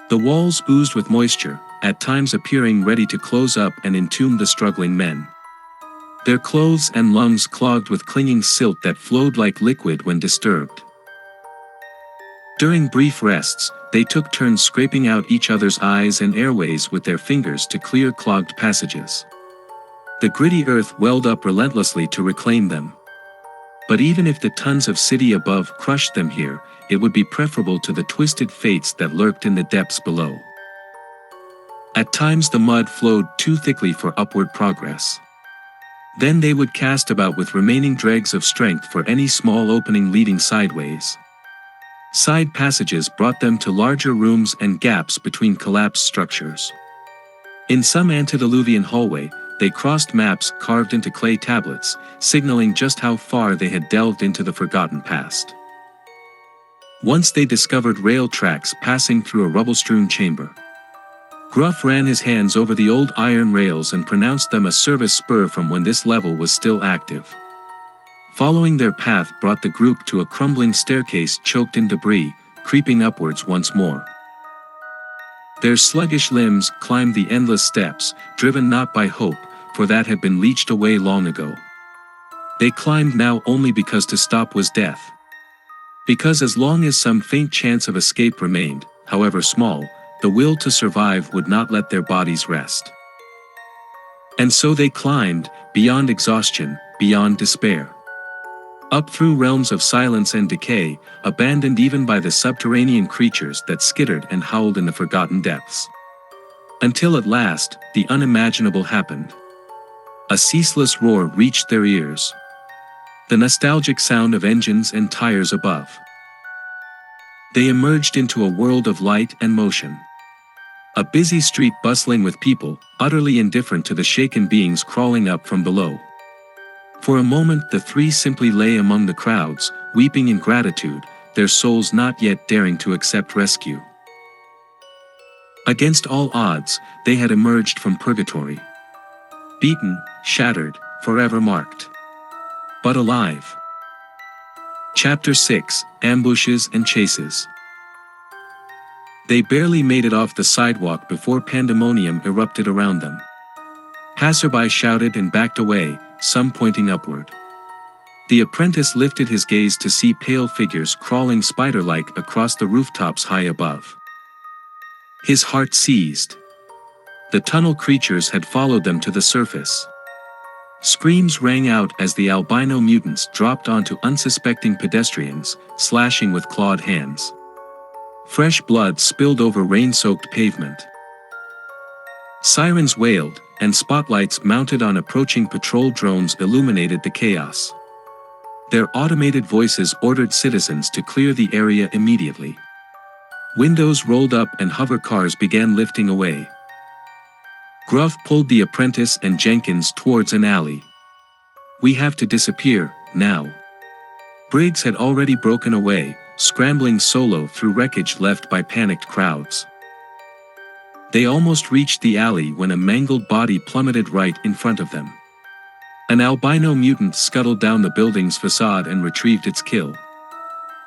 The walls oozed with moisture, at times appearing ready to close up and entomb the struggling men. Their clothes and lungs clogged with clinging silt that flowed like liquid when disturbed. During brief rests, they took turns scraping out each other's eyes and airways with their fingers to clear clogged passages. The gritty earth welled up relentlessly to reclaim them. But even if the tons of city above crushed them here, it would be preferable to the twisted fates that lurked in the depths below. At times the mud flowed too thickly for upward progress. Then they would cast about with remaining dregs of strength for any small opening leading sideways. Side passages brought them to larger rooms and gaps between collapsed structures. In some antediluvian hallway, they crossed maps carved into clay tablets, signaling just how far they had delved into the forgotten past. Once they discovered rail tracks passing through a rubble-strewn chamber. Gruff ran his hands over the old iron rails and pronounced them a service spur from when this level was still active. Following their path brought the group to a crumbling staircase choked in debris, creeping upwards once more. Their sluggish limbs climbed the endless steps, driven not by hope, for that had been leached away long ago. They climbed now only because to stop was death. Because as long as some faint chance of escape remained, however small, the will to survive would not let their bodies rest. And so they climbed, beyond exhaustion, beyond despair. Up through realms of silence and decay, abandoned even by the subterranean creatures that skittered and howled in the forgotten depths. Until at last, the unimaginable happened. A ceaseless roar reached their ears. The nostalgic sound of engines and tires above. They emerged into a world of light and motion. A busy street bustling with people, utterly indifferent to the shaken beings crawling up from below. For a moment the three simply lay among the crowds, weeping in gratitude, their souls not yet daring to accept rescue. Against all odds, they had emerged from purgatory. Beaten, shattered, forever marked. But alive. Chapter 6, Ambushes and Chases. They barely made it off the sidewalk before pandemonium erupted around them. Passerby shouted and backed away, some pointing upward. The apprentice lifted his gaze to see pale figures crawling spider-like across the rooftops high above. His heart seized. The tunnel creatures had followed them to the surface. Screams rang out as the albino mutants dropped onto unsuspecting pedestrians, slashing with clawed hands. Fresh blood spilled over rain-soaked pavement. Sirens wailed, and spotlights mounted on approaching patrol drones illuminated the chaos. Their automated voices ordered citizens to clear the area immediately. Windows rolled up and hover cars began lifting away. Gruff pulled the apprentice and Jenkins towards an alley. "We have to disappear, now." Briggs had already broken away, scrambling solo through wreckage left by panicked crowds. They almost reached the alley when a mangled body plummeted right in front of them. An albino mutant scuttled down the building's facade and retrieved its kill.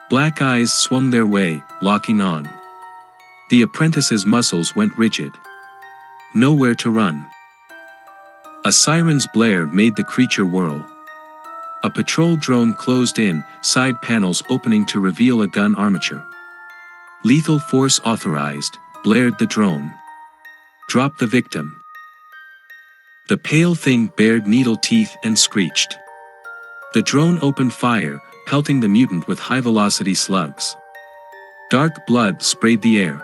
Black eyes swung their way, locking on. The apprentice's muscles went rigid. Nowhere to run. A siren's blare made the creature whirl. A patrol drone closed in, side panels opening to reveal a gun armature. "Lethal force authorized," blared the drone. "Drop the victim." The pale thing bared needle teeth and screeched. The drone opened fire, pelting the mutant with high-velocity slugs. Dark blood sprayed the air.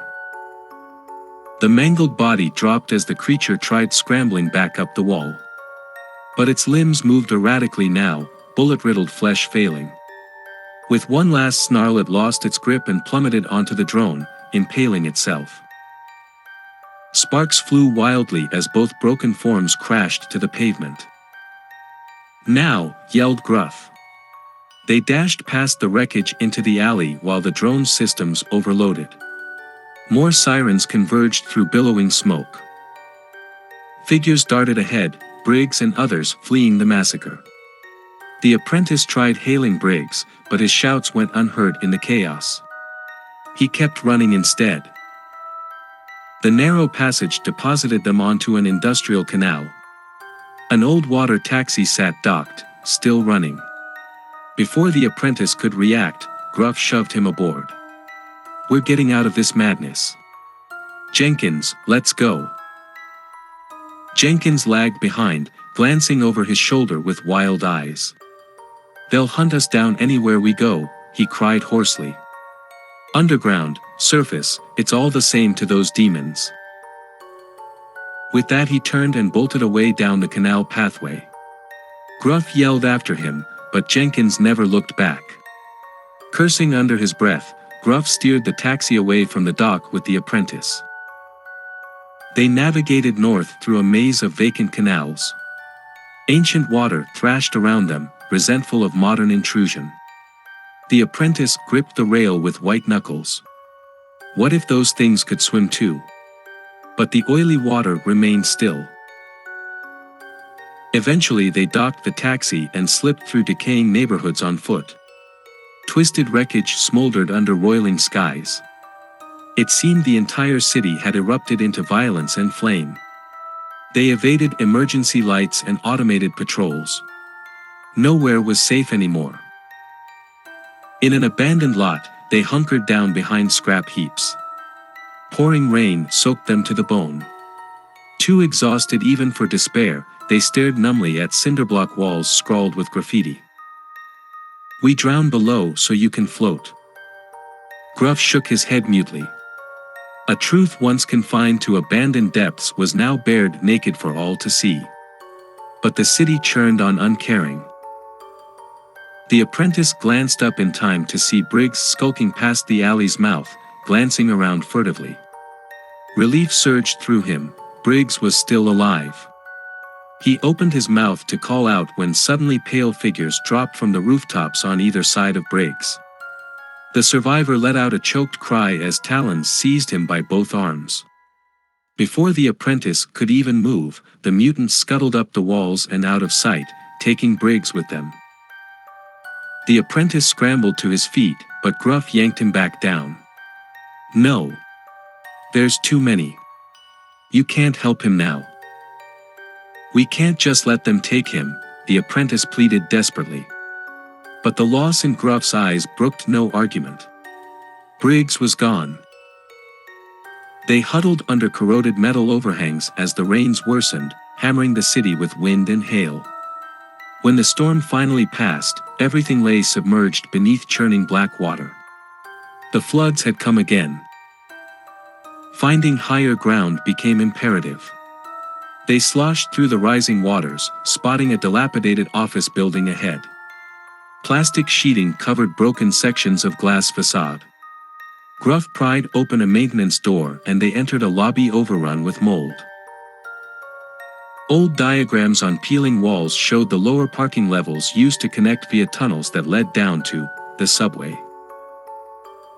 The mangled body dropped as the creature tried scrambling back up the wall. But its limbs moved erratically now, bullet-riddled flesh failing. With one last snarl it lost its grip and plummeted onto the drone, impaling itself. Sparks flew wildly as both broken forms crashed to the pavement. "Now!" yelled Gruff. They dashed past the wreckage into the alley while the drone's systems overloaded. More sirens converged through billowing smoke. Figures darted ahead, Briggs and others fleeing the massacre. The apprentice tried hailing Briggs, but his shouts went unheard in the chaos. He kept running instead. The narrow passage deposited them onto an industrial canal. An old water taxi sat docked, still running. Before the apprentice could react, Gruff shoved him aboard. "We're getting out of this madness. Jenkins, let's go." Jenkins lagged behind, glancing over his shoulder with wild eyes. "They'll hunt us down anywhere we go," he cried hoarsely. "Underground, surface, it's all the same to those demons." With that he turned and bolted away down the canal pathway. Gruff yelled after him, but Jenkins never looked back. Cursing under his breath, Gruff steered the taxi away from the dock with the apprentice. They navigated north through a maze of vacant canals. Ancient water thrashed around them, resentful of modern intrusion. The apprentice gripped the rail with white knuckles. What if those things could swim too? But the oily water remained still. Eventually they docked the taxi and slipped through decaying neighborhoods on foot. Twisted wreckage smoldered under roiling skies. It seemed the entire city had erupted into violence and flame. They evaded emergency lights and automated patrols. Nowhere was safe anymore. In an abandoned lot, they hunkered down behind scrap heaps. Pouring rain soaked them to the bone. Too exhausted even for despair, they stared numbly at cinderblock walls scrawled with graffiti. "We drown below so you can float." Gruff shook his head mutely. A truth once confined to abandoned depths was now bared naked for all to see. But the city churned on uncaring. The apprentice glanced up in time to see Briggs skulking past the alley's mouth, glancing around furtively. Relief surged through him. Briggs was still alive. He opened his mouth to call out when suddenly pale figures dropped from the rooftops on either side of Briggs. The survivor let out a choked cry as talons seized him by both arms. Before the apprentice could even move, the mutants scuttled up the walls and out of sight, taking Briggs with them. The apprentice scrambled to his feet, but Gruff yanked him back down. "No. There's too many. You can't help him now." "We can't just let them take him," the apprentice pleaded desperately. But the loss in Gruff's eyes brooked no argument. Briggs was gone. They huddled under corroded metal overhangs as the rains worsened, hammering the city with wind and hail. When the storm finally passed, everything lay submerged beneath churning black water. The floods had come again. Finding higher ground became imperative. They sloshed through the rising waters, spotting a dilapidated office building ahead. Plastic sheeting covered broken sections of glass facade. Gruff pried open a maintenance door and they entered a lobby overrun with mold. Old diagrams on peeling walls showed the lower parking levels used to connect via tunnels that led down to the subway.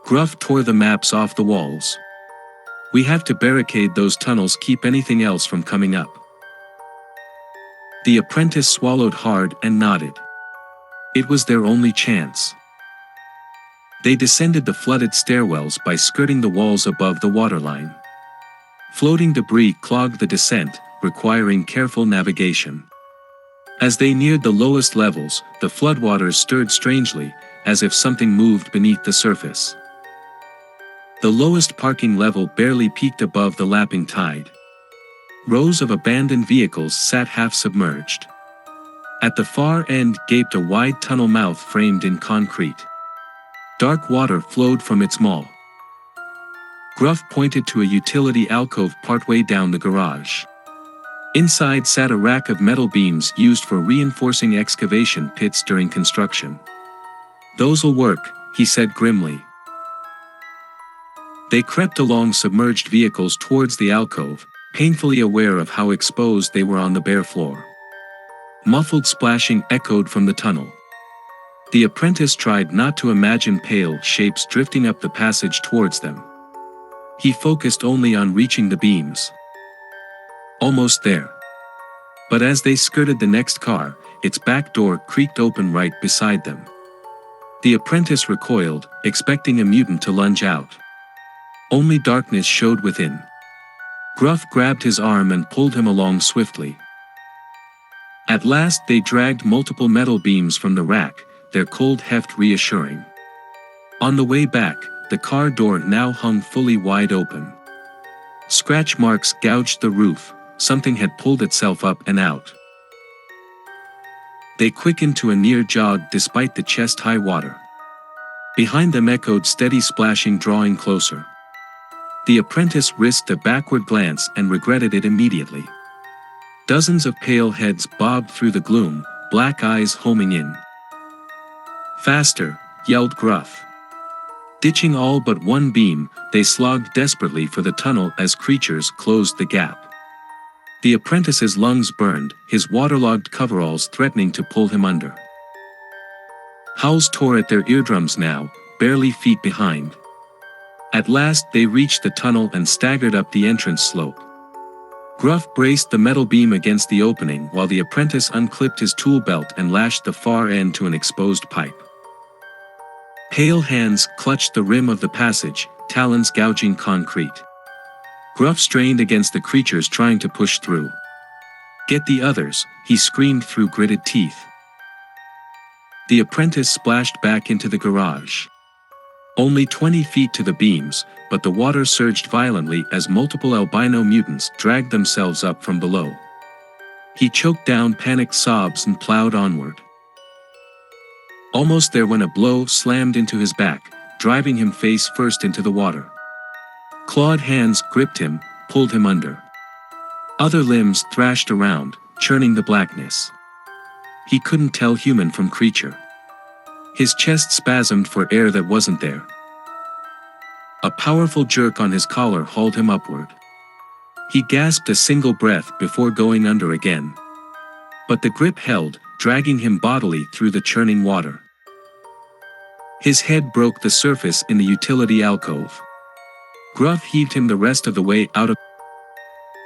Gruff tore the maps off the walls. "We have to barricade those tunnels, keep anything else from coming up." The apprentice swallowed hard and nodded. It was their only chance. They descended the flooded stairwells by skirting the walls above the waterline. Floating debris clogged the descent, requiring careful navigation. As they neared the lowest levels, the floodwaters stirred strangely, as if something moved beneath the surface. The lowest parking level barely peaked above the lapping tide. Rows of abandoned vehicles sat half-submerged. At the far end gaped a wide tunnel mouth framed in concrete. Dark water flowed from its maw. Gruff pointed to a utility alcove partway down the garage. Inside sat a rack of metal beams used for reinforcing excavation pits during construction. "Those'll work," he said grimly. They crept along submerged vehicles towards the alcove, painfully aware of how exposed they were on the bare floor. Muffled splashing echoed from the tunnel. The apprentice tried not to imagine pale shapes drifting up the passage towards them. He focused only on reaching the beams. Almost there. But as they skirted the next car, its back door creaked open right beside them. The apprentice recoiled, expecting a mutant to lunge out. Only darkness showed within. Gruff grabbed his arm and pulled him along swiftly. At last they dragged multiple metal beams from the rack, their cold heft reassuring. On the way back, the car door now hung fully wide open. Scratch marks gouged the roof, something had pulled itself up and out. They quickened to a near jog despite the chest-high water. Behind them echoed steady splashing drawing closer. The apprentice risked a backward glance and regretted it immediately. Dozens of pale heads bobbed through the gloom, black eyes homing in. "Faster!" yelled Gruff. Ditching all but one beam, they slogged desperately for the tunnel as creatures closed the gap. The apprentice's lungs burned, his waterlogged coveralls threatening to pull him under. Howls tore at their eardrums now, barely feet behind. At last they reached the tunnel and staggered up the entrance slope. Gruff braced the metal beam against the opening while the apprentice unclipped his tool belt and lashed the far end to an exposed pipe. Pale hands clutched the rim of the passage, talons gouging concrete. Gruff strained against the creatures trying to push through. "Get the others," he screamed through gritted teeth. The apprentice splashed back into the garage. Only 20 feet to the beams, but the water surged violently as multiple albino mutants dragged themselves up from below. He choked down panicked sobs and plowed onward. Almost there when a blow slammed into his back, driving him face first into the water. Clawed hands gripped him, pulled him under. Other limbs thrashed around, churning the blackness. He couldn't tell human from creature. His chest spasmed for air that wasn't there. A powerful jerk on his collar hauled him upward. He gasped a single breath before going under again. But the grip held, dragging him bodily through the churning water. His head broke the surface in the utility alcove. Gruff heaved him the rest of the way out of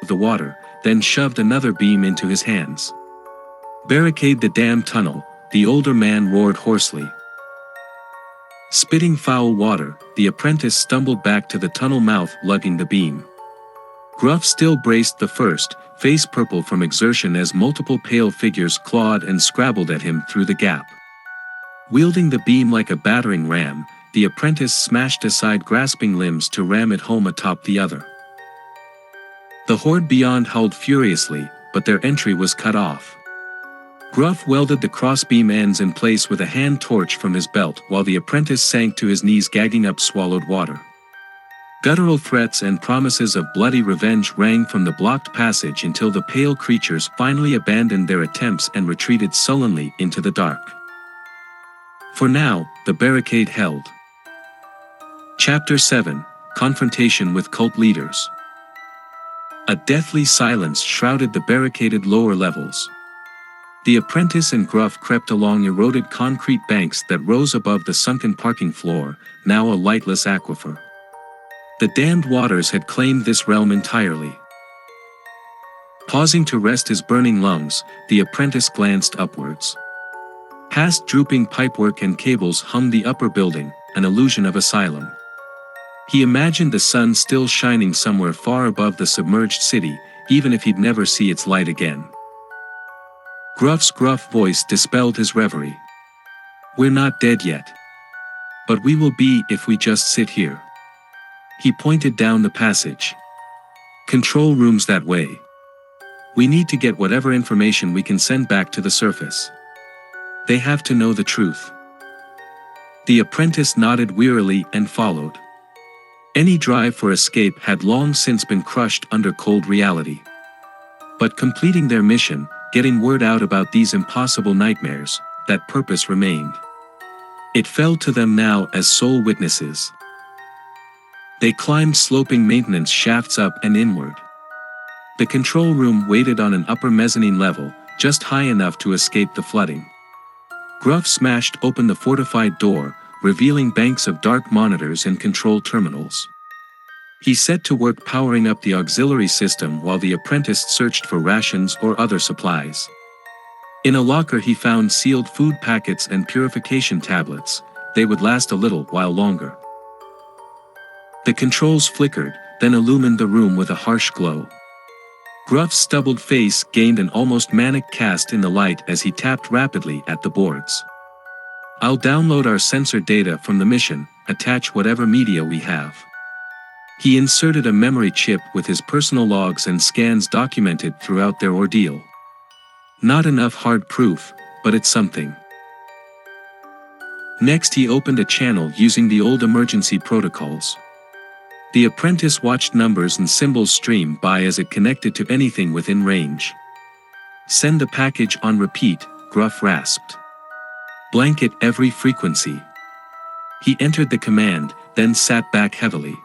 the water, then shoved another beam into his hands. "Barricade the damn tunnel," the older man roared hoarsely. Spitting foul water, the apprentice stumbled back to the tunnel mouth lugging the beam. Gruff still braced the first, face purple from exertion as multiple pale figures clawed and scrabbled at him through the gap. Wielding the beam like a battering ram, the apprentice smashed aside grasping limbs to ram it home atop the other. The horde beyond howled furiously, but their entry was cut off. Gruff welded the crossbeam ends in place with a hand torch from his belt while the apprentice sank to his knees gagging up swallowed water. Guttural threats and promises of bloody revenge rang from the blocked passage until the pale creatures finally abandoned their attempts and retreated sullenly into the dark. For now, the barricade held. Chapter 7, Confrontation with Cult Leaders. A deathly silence shrouded the barricaded lower levels. The apprentice and Gruff crept along eroded concrete banks that rose above the sunken parking floor, now a lightless aquifer. The damned waters had claimed this realm entirely. Pausing to rest his burning lungs, the apprentice glanced upwards. Past drooping pipework and cables hung the upper building, an illusion of asylum. He imagined the sun still shining somewhere far above the submerged city, even if he'd never see its light again. Gruff's gruff voice dispelled his reverie. "We're not dead yet. But we will be if we just sit here." He pointed down the passage. "Control rooms that way. We need to get whatever information we can send back to the surface. They have to know the truth." The apprentice nodded wearily and followed. Any drive for escape had long since been crushed under cold reality. But completing their mission, getting word out about these impossible nightmares, that purpose remained. It fell to them now as sole witnesses. They climbed sloping maintenance shafts up and inward. The control room waited on an upper mezzanine level, just high enough to escape the flooding. Gruff smashed open the fortified door, revealing banks of dark monitors and control terminals. He set to work powering up the auxiliary system while the apprentice searched for rations or other supplies. In a locker he found sealed food packets and purification tablets. They would last a little while longer. The controls flickered, then illumined the room with a harsh glow. Gruff's stubbled face gained an almost manic cast in the light as he tapped rapidly at the boards. "I'll download our sensor data from the mission, attach whatever media we have." He inserted a memory chip with his personal logs and scans documented throughout their ordeal. Not enough hard proof, but it's something. Next he opened a channel using the old emergency protocols. The apprentice watched numbers and symbols stream by as it connected to anything within range. "Send the package on repeat," Gruff rasped. "Blanket every frequency." He entered the command, then sat back heavily.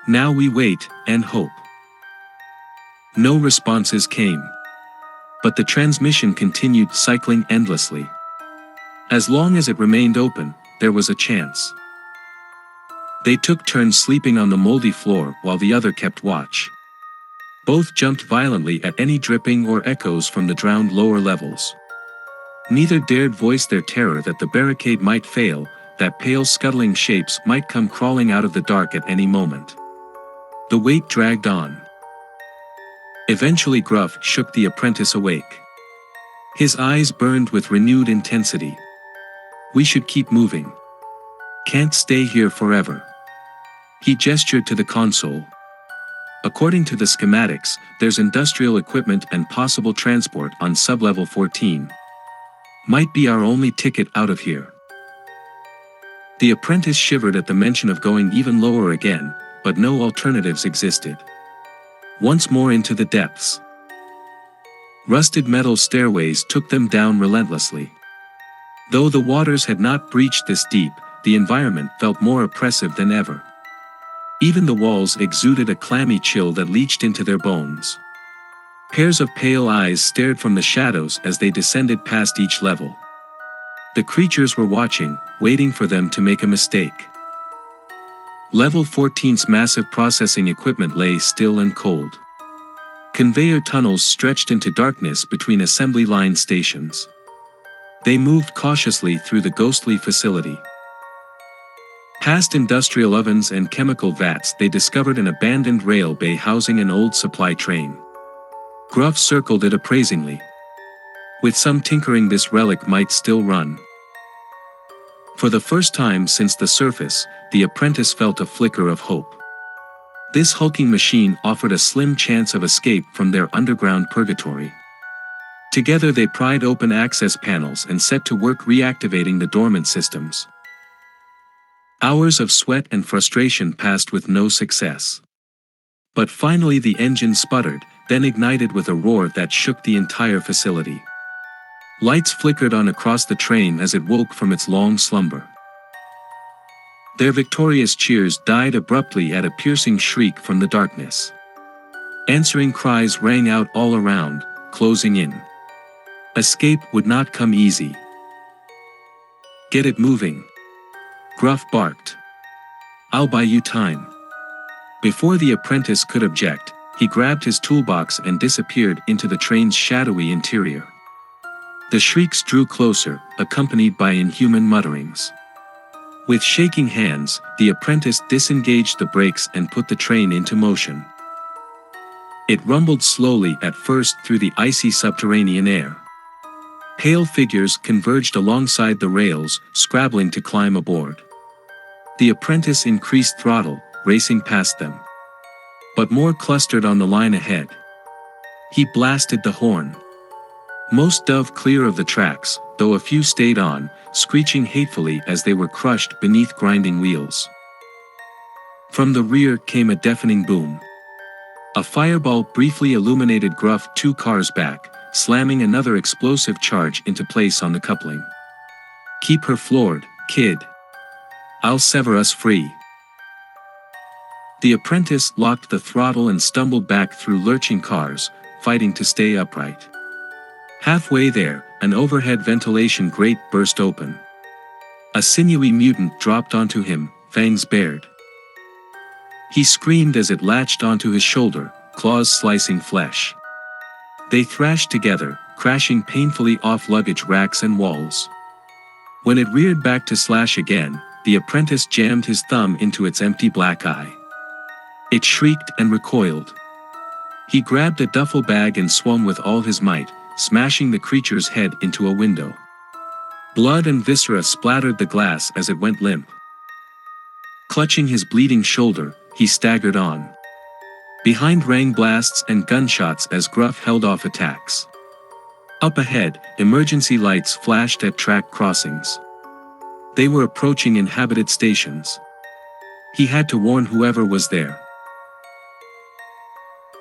Now we wait, and hope. No responses came. But the transmission continued cycling endlessly. As long as it remained open, there was a chance. They took turns sleeping on the moldy floor while the other kept watch. Both jumped violently at any dripping or echoes from the drowned lower levels. Neither dared voice their terror that the barricade might fail, that pale scuttling shapes might come crawling out of the dark at any moment. The wait dragged on. Eventually Gruff shook the apprentice awake. His eyes burned with renewed intensity. "We should keep moving. Can't stay here forever." He gestured to the console. "According to the schematics, there's industrial equipment and possible transport on sublevel 14. Might be our only ticket out of here." The apprentice shivered at the mention of going even lower again, but no alternatives existed. Once more into the depths. Rusted metal stairways took them down relentlessly. Though the waters had not breached this deep, the environment felt more oppressive than ever. Even the walls exuded a clammy chill that leached into their bones. Pairs of pale eyes stared from the shadows as they descended past each level. The creatures were watching, waiting for them to make a mistake. Level 14's massive processing equipment lay still and cold. Conveyor tunnels stretched into darkness between assembly line stations. They moved cautiously through the ghostly facility. Past industrial ovens and chemical vats they discovered an abandoned rail bay housing an old supply train. Gruff circled it appraisingly. With some tinkering this relic might still run. For the first time since the surface, the apprentice felt a flicker of hope. This hulking machine offered a slim chance of escape from their underground purgatory. Together they pried open access panels and set to work reactivating the dormant systems. Hours of sweat and frustration passed with no success. But finally the engine sputtered, then ignited with a roar that shook the entire facility. Lights flickered on across the train as it woke from its long slumber. Their victorious cheers died abruptly at a piercing shriek from the darkness. Answering cries rang out all around, closing in. Escape would not come easy. "Get it moving," Gruff barked. "I'll buy you time." Before the apprentice could object, he grabbed his toolbox and disappeared into the train's shadowy interior. The shrieks drew closer, accompanied by inhuman mutterings. With shaking hands, the apprentice disengaged the brakes and put the train into motion. It rumbled slowly at first through the icy subterranean air. Pale figures converged alongside the rails, scrabbling to climb aboard. The apprentice increased throttle, racing past them. But more clustered on the line ahead. He blasted the horn. Most dove clear of the tracks, though a few stayed on, screeching hatefully as they were crushed beneath grinding wheels. From the rear came a deafening boom. A fireball briefly illuminated Gruff 2 cars back, slamming another explosive charge into place on the coupling. "Keep her floored," kid. I'll sever us free." The apprentice locked the throttle and stumbled back through lurching cars, fighting to stay upright. Halfway there, an overhead ventilation grate burst open. A sinewy mutant dropped onto him, fangs bared. He screamed as it latched onto his shoulder, claws slicing flesh. They thrashed together, crashing painfully off luggage racks and walls. When it reared back to slash again, the apprentice jammed his thumb into its empty black eye. It shrieked and recoiled. He grabbed a duffel bag and swung with all his might, smashing the creature's head into a window. Blood and viscera splattered the glass as it went limp. Clutching his bleeding shoulder, he staggered on. Behind rang blasts and gunshots as Gruff held off attacks. Up ahead, emergency lights flashed at track crossings. They were approaching inhabited stations. He had to warn whoever was there.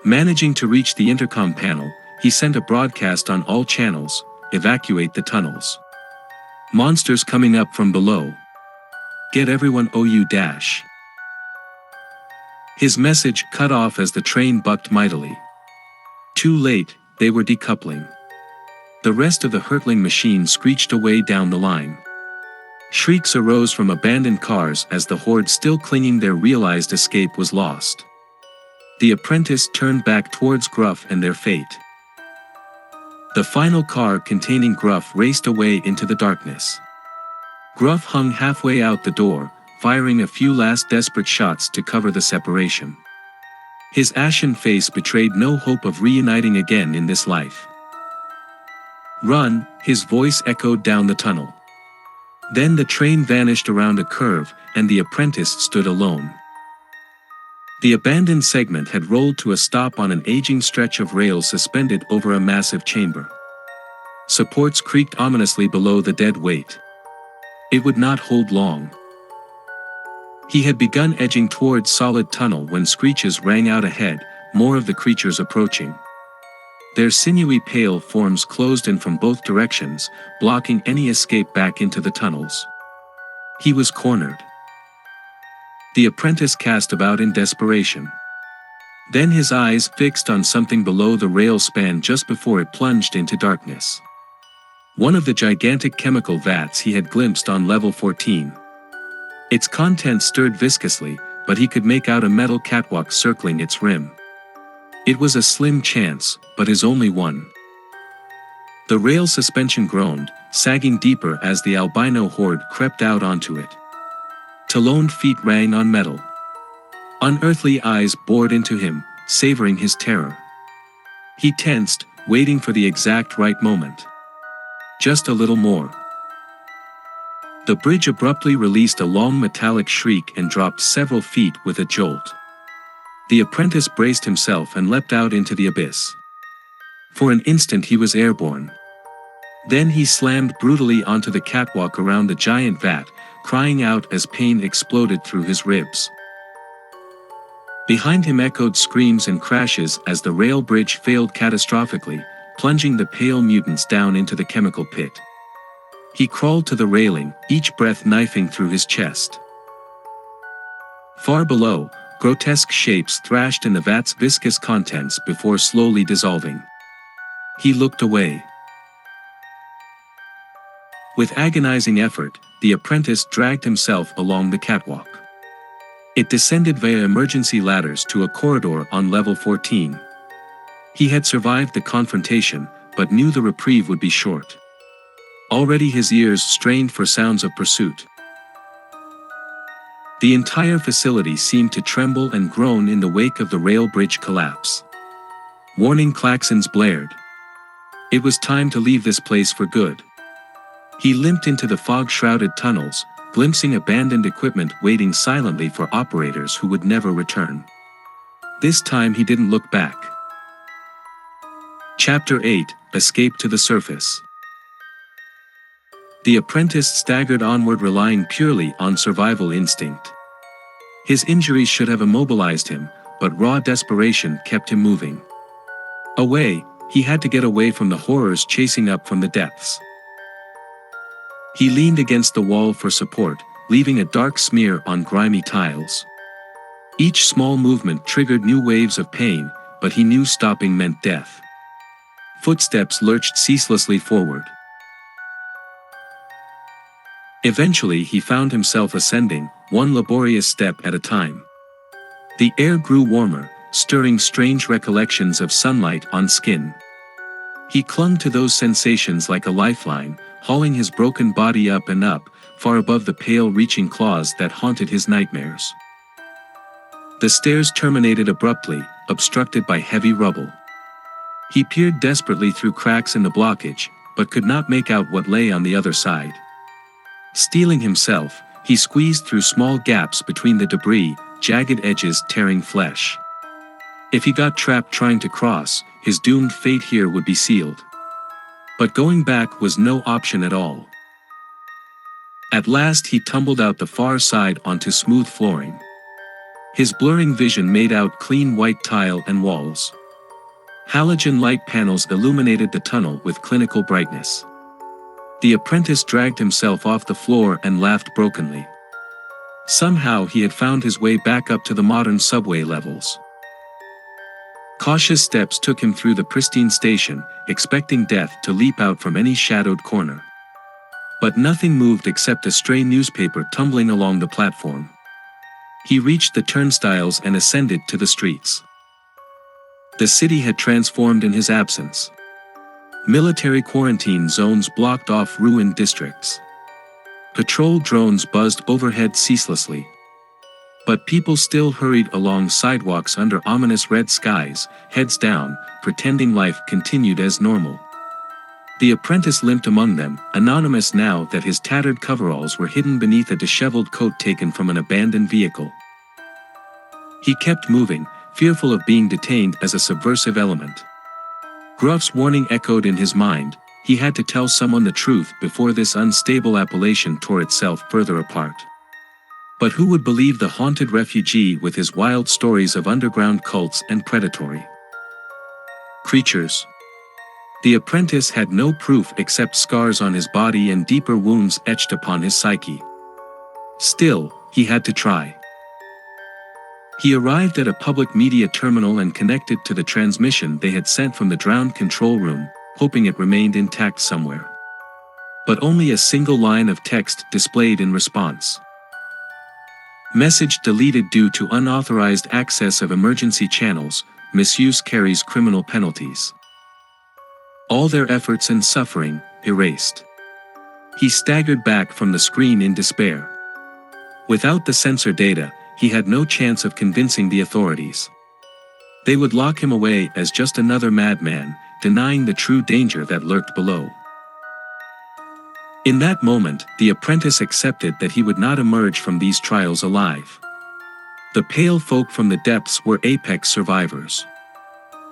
Managing to reach the intercom panel, he sent a broadcast on all channels: "Evacuate the tunnels. Monsters coming up from below. Get everyone OU-." His message cut off as the train bucked mightily. Too late, they were decoupling. The rest of the hurtling machine screeched away down the line. Shrieks arose from abandoned cars as the horde still clinging there realized escape was lost. The apprentice turned back towards Gruff and their fate. The final car containing Gruff raced away into the darkness. Gruff hung halfway out the door, firing a few last desperate shots to cover the separation. His ashen face betrayed no hope of reuniting again in this life. "Run," his voice echoed down the tunnel. Then the train vanished around a curve, and the apprentice stood alone. The abandoned segment had rolled to a stop on an aging stretch of rails suspended over a massive chamber. Supports creaked ominously below the dead weight. It would not hold long. He had begun edging towards solid tunnel when screeches rang out ahead, more of the creatures approaching. Their sinewy pale forms closed in from both directions, blocking any escape back into the tunnels. He was cornered. The apprentice cast about in desperation. Then his eyes fixed on something below the rail span just before it plunged into darkness. One of the gigantic chemical vats he had glimpsed on level 14. Its contents stirred viscously, but he could make out a metal catwalk circling its rim. It was a slim chance, but his only one. The rail suspension groaned, sagging deeper as the albino horde crept out onto it. Taloned feet rang on metal. Unearthly eyes bored into him, savoring his terror. He tensed, waiting for the exact right moment. Just a little more. The bridge abruptly released a long metallic shriek and dropped several feet with a jolt. The apprentice braced himself and leapt out into the abyss. For an instant he was airborne. Then he slammed brutally onto the catwalk around the giant vat, crying out as pain exploded through his ribs. Behind him echoed screams and crashes as the rail bridge failed catastrophically, plunging the pale mutants down into the chemical pit. He crawled to the railing, each breath knifing through his chest. Far below, grotesque shapes thrashed in the vat's viscous contents before slowly dissolving. He looked away. With agonizing effort, the apprentice dragged himself along the catwalk. It descended via emergency ladders to a corridor on level 14. He had survived the confrontation, but knew the reprieve would be short. Already his ears strained for sounds of pursuit. The entire facility seemed to tremble and groan in the wake of the rail bridge collapse. Warning klaxons blared. It was time to leave this place for good. He limped into the fog-shrouded tunnels, glimpsing abandoned equipment waiting silently for operators who would never return. This time he didn't look back. Chapter 8: Escape to the Surface. The apprentice staggered onward, relying purely on survival instinct. His injuries should have immobilized him, but raw desperation kept him moving. Away, he had to get away from the horrors chasing up from the depths. He leaned against the wall for support, leaving a dark smear on grimy tiles. Each small movement triggered new waves of pain, but he knew stopping meant death. Footsteps lurched ceaselessly forward. Eventually he found himself ascending, one laborious step at a time. The air grew warmer, stirring strange recollections of sunlight on skin. He clung to those sensations like a lifeline, hauling his broken body up and up, far above the pale reaching claws that haunted his nightmares. The stairs terminated abruptly, obstructed by heavy rubble. He peered desperately through cracks in the blockage, but could not make out what lay on the other side. Steeling himself, he squeezed through small gaps between the debris, jagged edges tearing flesh. If he got trapped trying to cross, his doomed fate here would be sealed. But going back was no option at all. At last he tumbled out the far side onto smooth flooring. His blurring vision made out clean white tile and walls. Halogen light panels illuminated the tunnel with clinical brightness. The apprentice dragged himself off the floor and laughed brokenly. Somehow he had found his way back up to the modern subway levels. Cautious steps took him through the pristine station, expecting death to leap out from any shadowed corner. But nothing moved except a stray newspaper tumbling along the platform. He reached the turnstiles and ascended to the streets. The city had transformed in his absence. Military quarantine zones blocked off ruined districts. Patrol drones buzzed overhead ceaselessly. But people still hurried along sidewalks under ominous red skies, heads down, pretending life continued as normal. The apprentice limped among them, anonymous now that his tattered coveralls were hidden beneath a disheveled coat taken from an abandoned vehicle. He kept moving, fearful of being detained as a subversive element. Gruff's warning echoed in his mind: he had to tell someone the truth before this unstable appellation tore itself further apart. But who would believe the haunted refugee with his wild stories of underground cults and predatory creatures? The apprentice had no proof except scars on his body and deeper wounds etched upon his psyche. Still, he had to try. He arrived at a public media terminal and connected to the transmission they had sent from the drowned control room, hoping it remained intact somewhere. But only a single line of text displayed in response. Message deleted due to unauthorized access of emergency channels. Misuse carries criminal penalties. All their efforts and suffering, erased. He staggered back from the screen in despair. Without the sensor data, he had no chance of convincing the authorities. They would lock him away as just another madman, denying the true danger that lurked below. In that moment, the apprentice accepted that he would not emerge from these trials alive. The pale folk from the depths were apex survivors.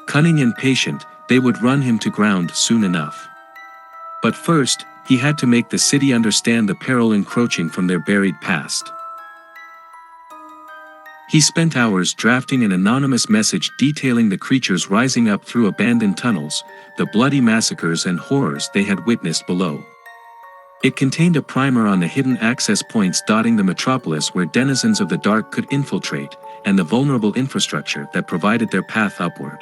Cunning and patient, they would run him to ground soon enough. But first, he had to make the city understand the peril encroaching from their buried past. He spent hours drafting an anonymous message detailing the creatures rising up through abandoned tunnels, the bloody massacres and horrors they had witnessed below. It contained a primer on the hidden access points dotting the metropolis where denizens of the dark could infiltrate, and the vulnerable infrastructure that provided their path upward.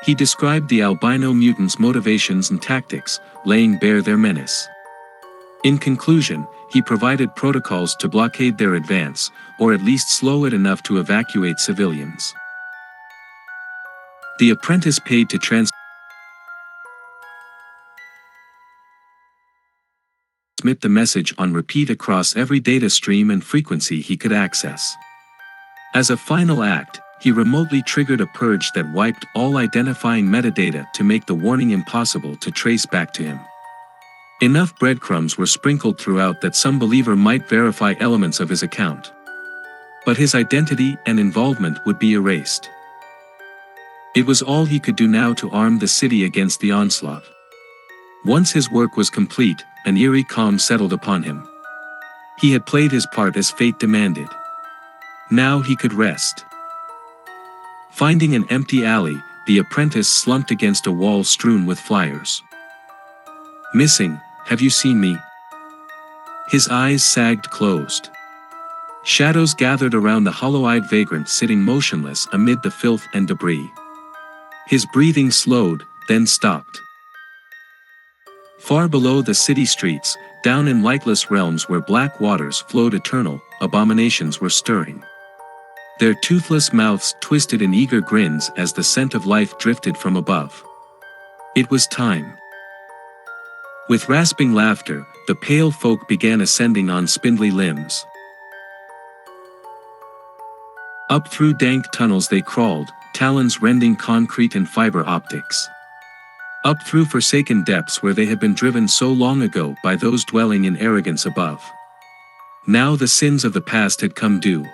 He described the albino mutants' motivations and tactics, laying bare their menace. In conclusion, he provided protocols to blockade their advance, or at least slow it enough to evacuate civilians. The apprentice paid to transmit the message on repeat across every data stream and frequency he could access. As a final act, he remotely triggered a purge that wiped all identifying metadata to make the warning impossible to trace back to him. Enough breadcrumbs were sprinkled throughout that some believer might verify elements of his account. But his identity and involvement would be erased. It was all he could do now to arm the city against the onslaught. Once his work was complete, an eerie calm settled upon him. He had played his part as fate demanded. Now he could rest. Finding an empty alley, the apprentice slumped against a wall strewn with flyers. "Missing, have you seen me?" His eyes sagged closed. Shadows gathered around the hollow-eyed vagrant sitting motionless amid the filth and debris. His breathing slowed, then stopped. Far below the city streets, down in lightless realms where black waters flowed eternal, abominations were stirring. Their toothless mouths twisted in eager grins as the scent of life drifted from above. It was time. With rasping laughter, the pale folk began ascending on spindly limbs. Up through dank tunnels they crawled, talons rending concrete and fiber optics. Up through forsaken depths where they had been driven so long ago by those dwelling in arrogance above. Now the sins of the past had come due.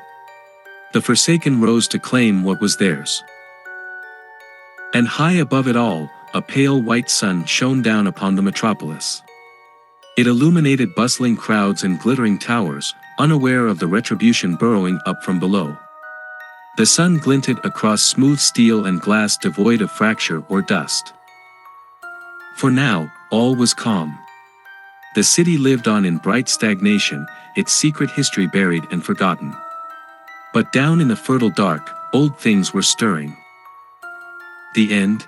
The forsaken rose to claim what was theirs. And high above it all, a pale white sun shone down upon the metropolis. It illuminated bustling crowds and glittering towers, unaware of the retribution burrowing up from below. The sun glinted across smooth steel and glass devoid of fracture or dust. For now, all was calm. The city lived on in bright stagnation, its secret history buried and forgotten. But down in the fertile dark, old things were stirring. The end.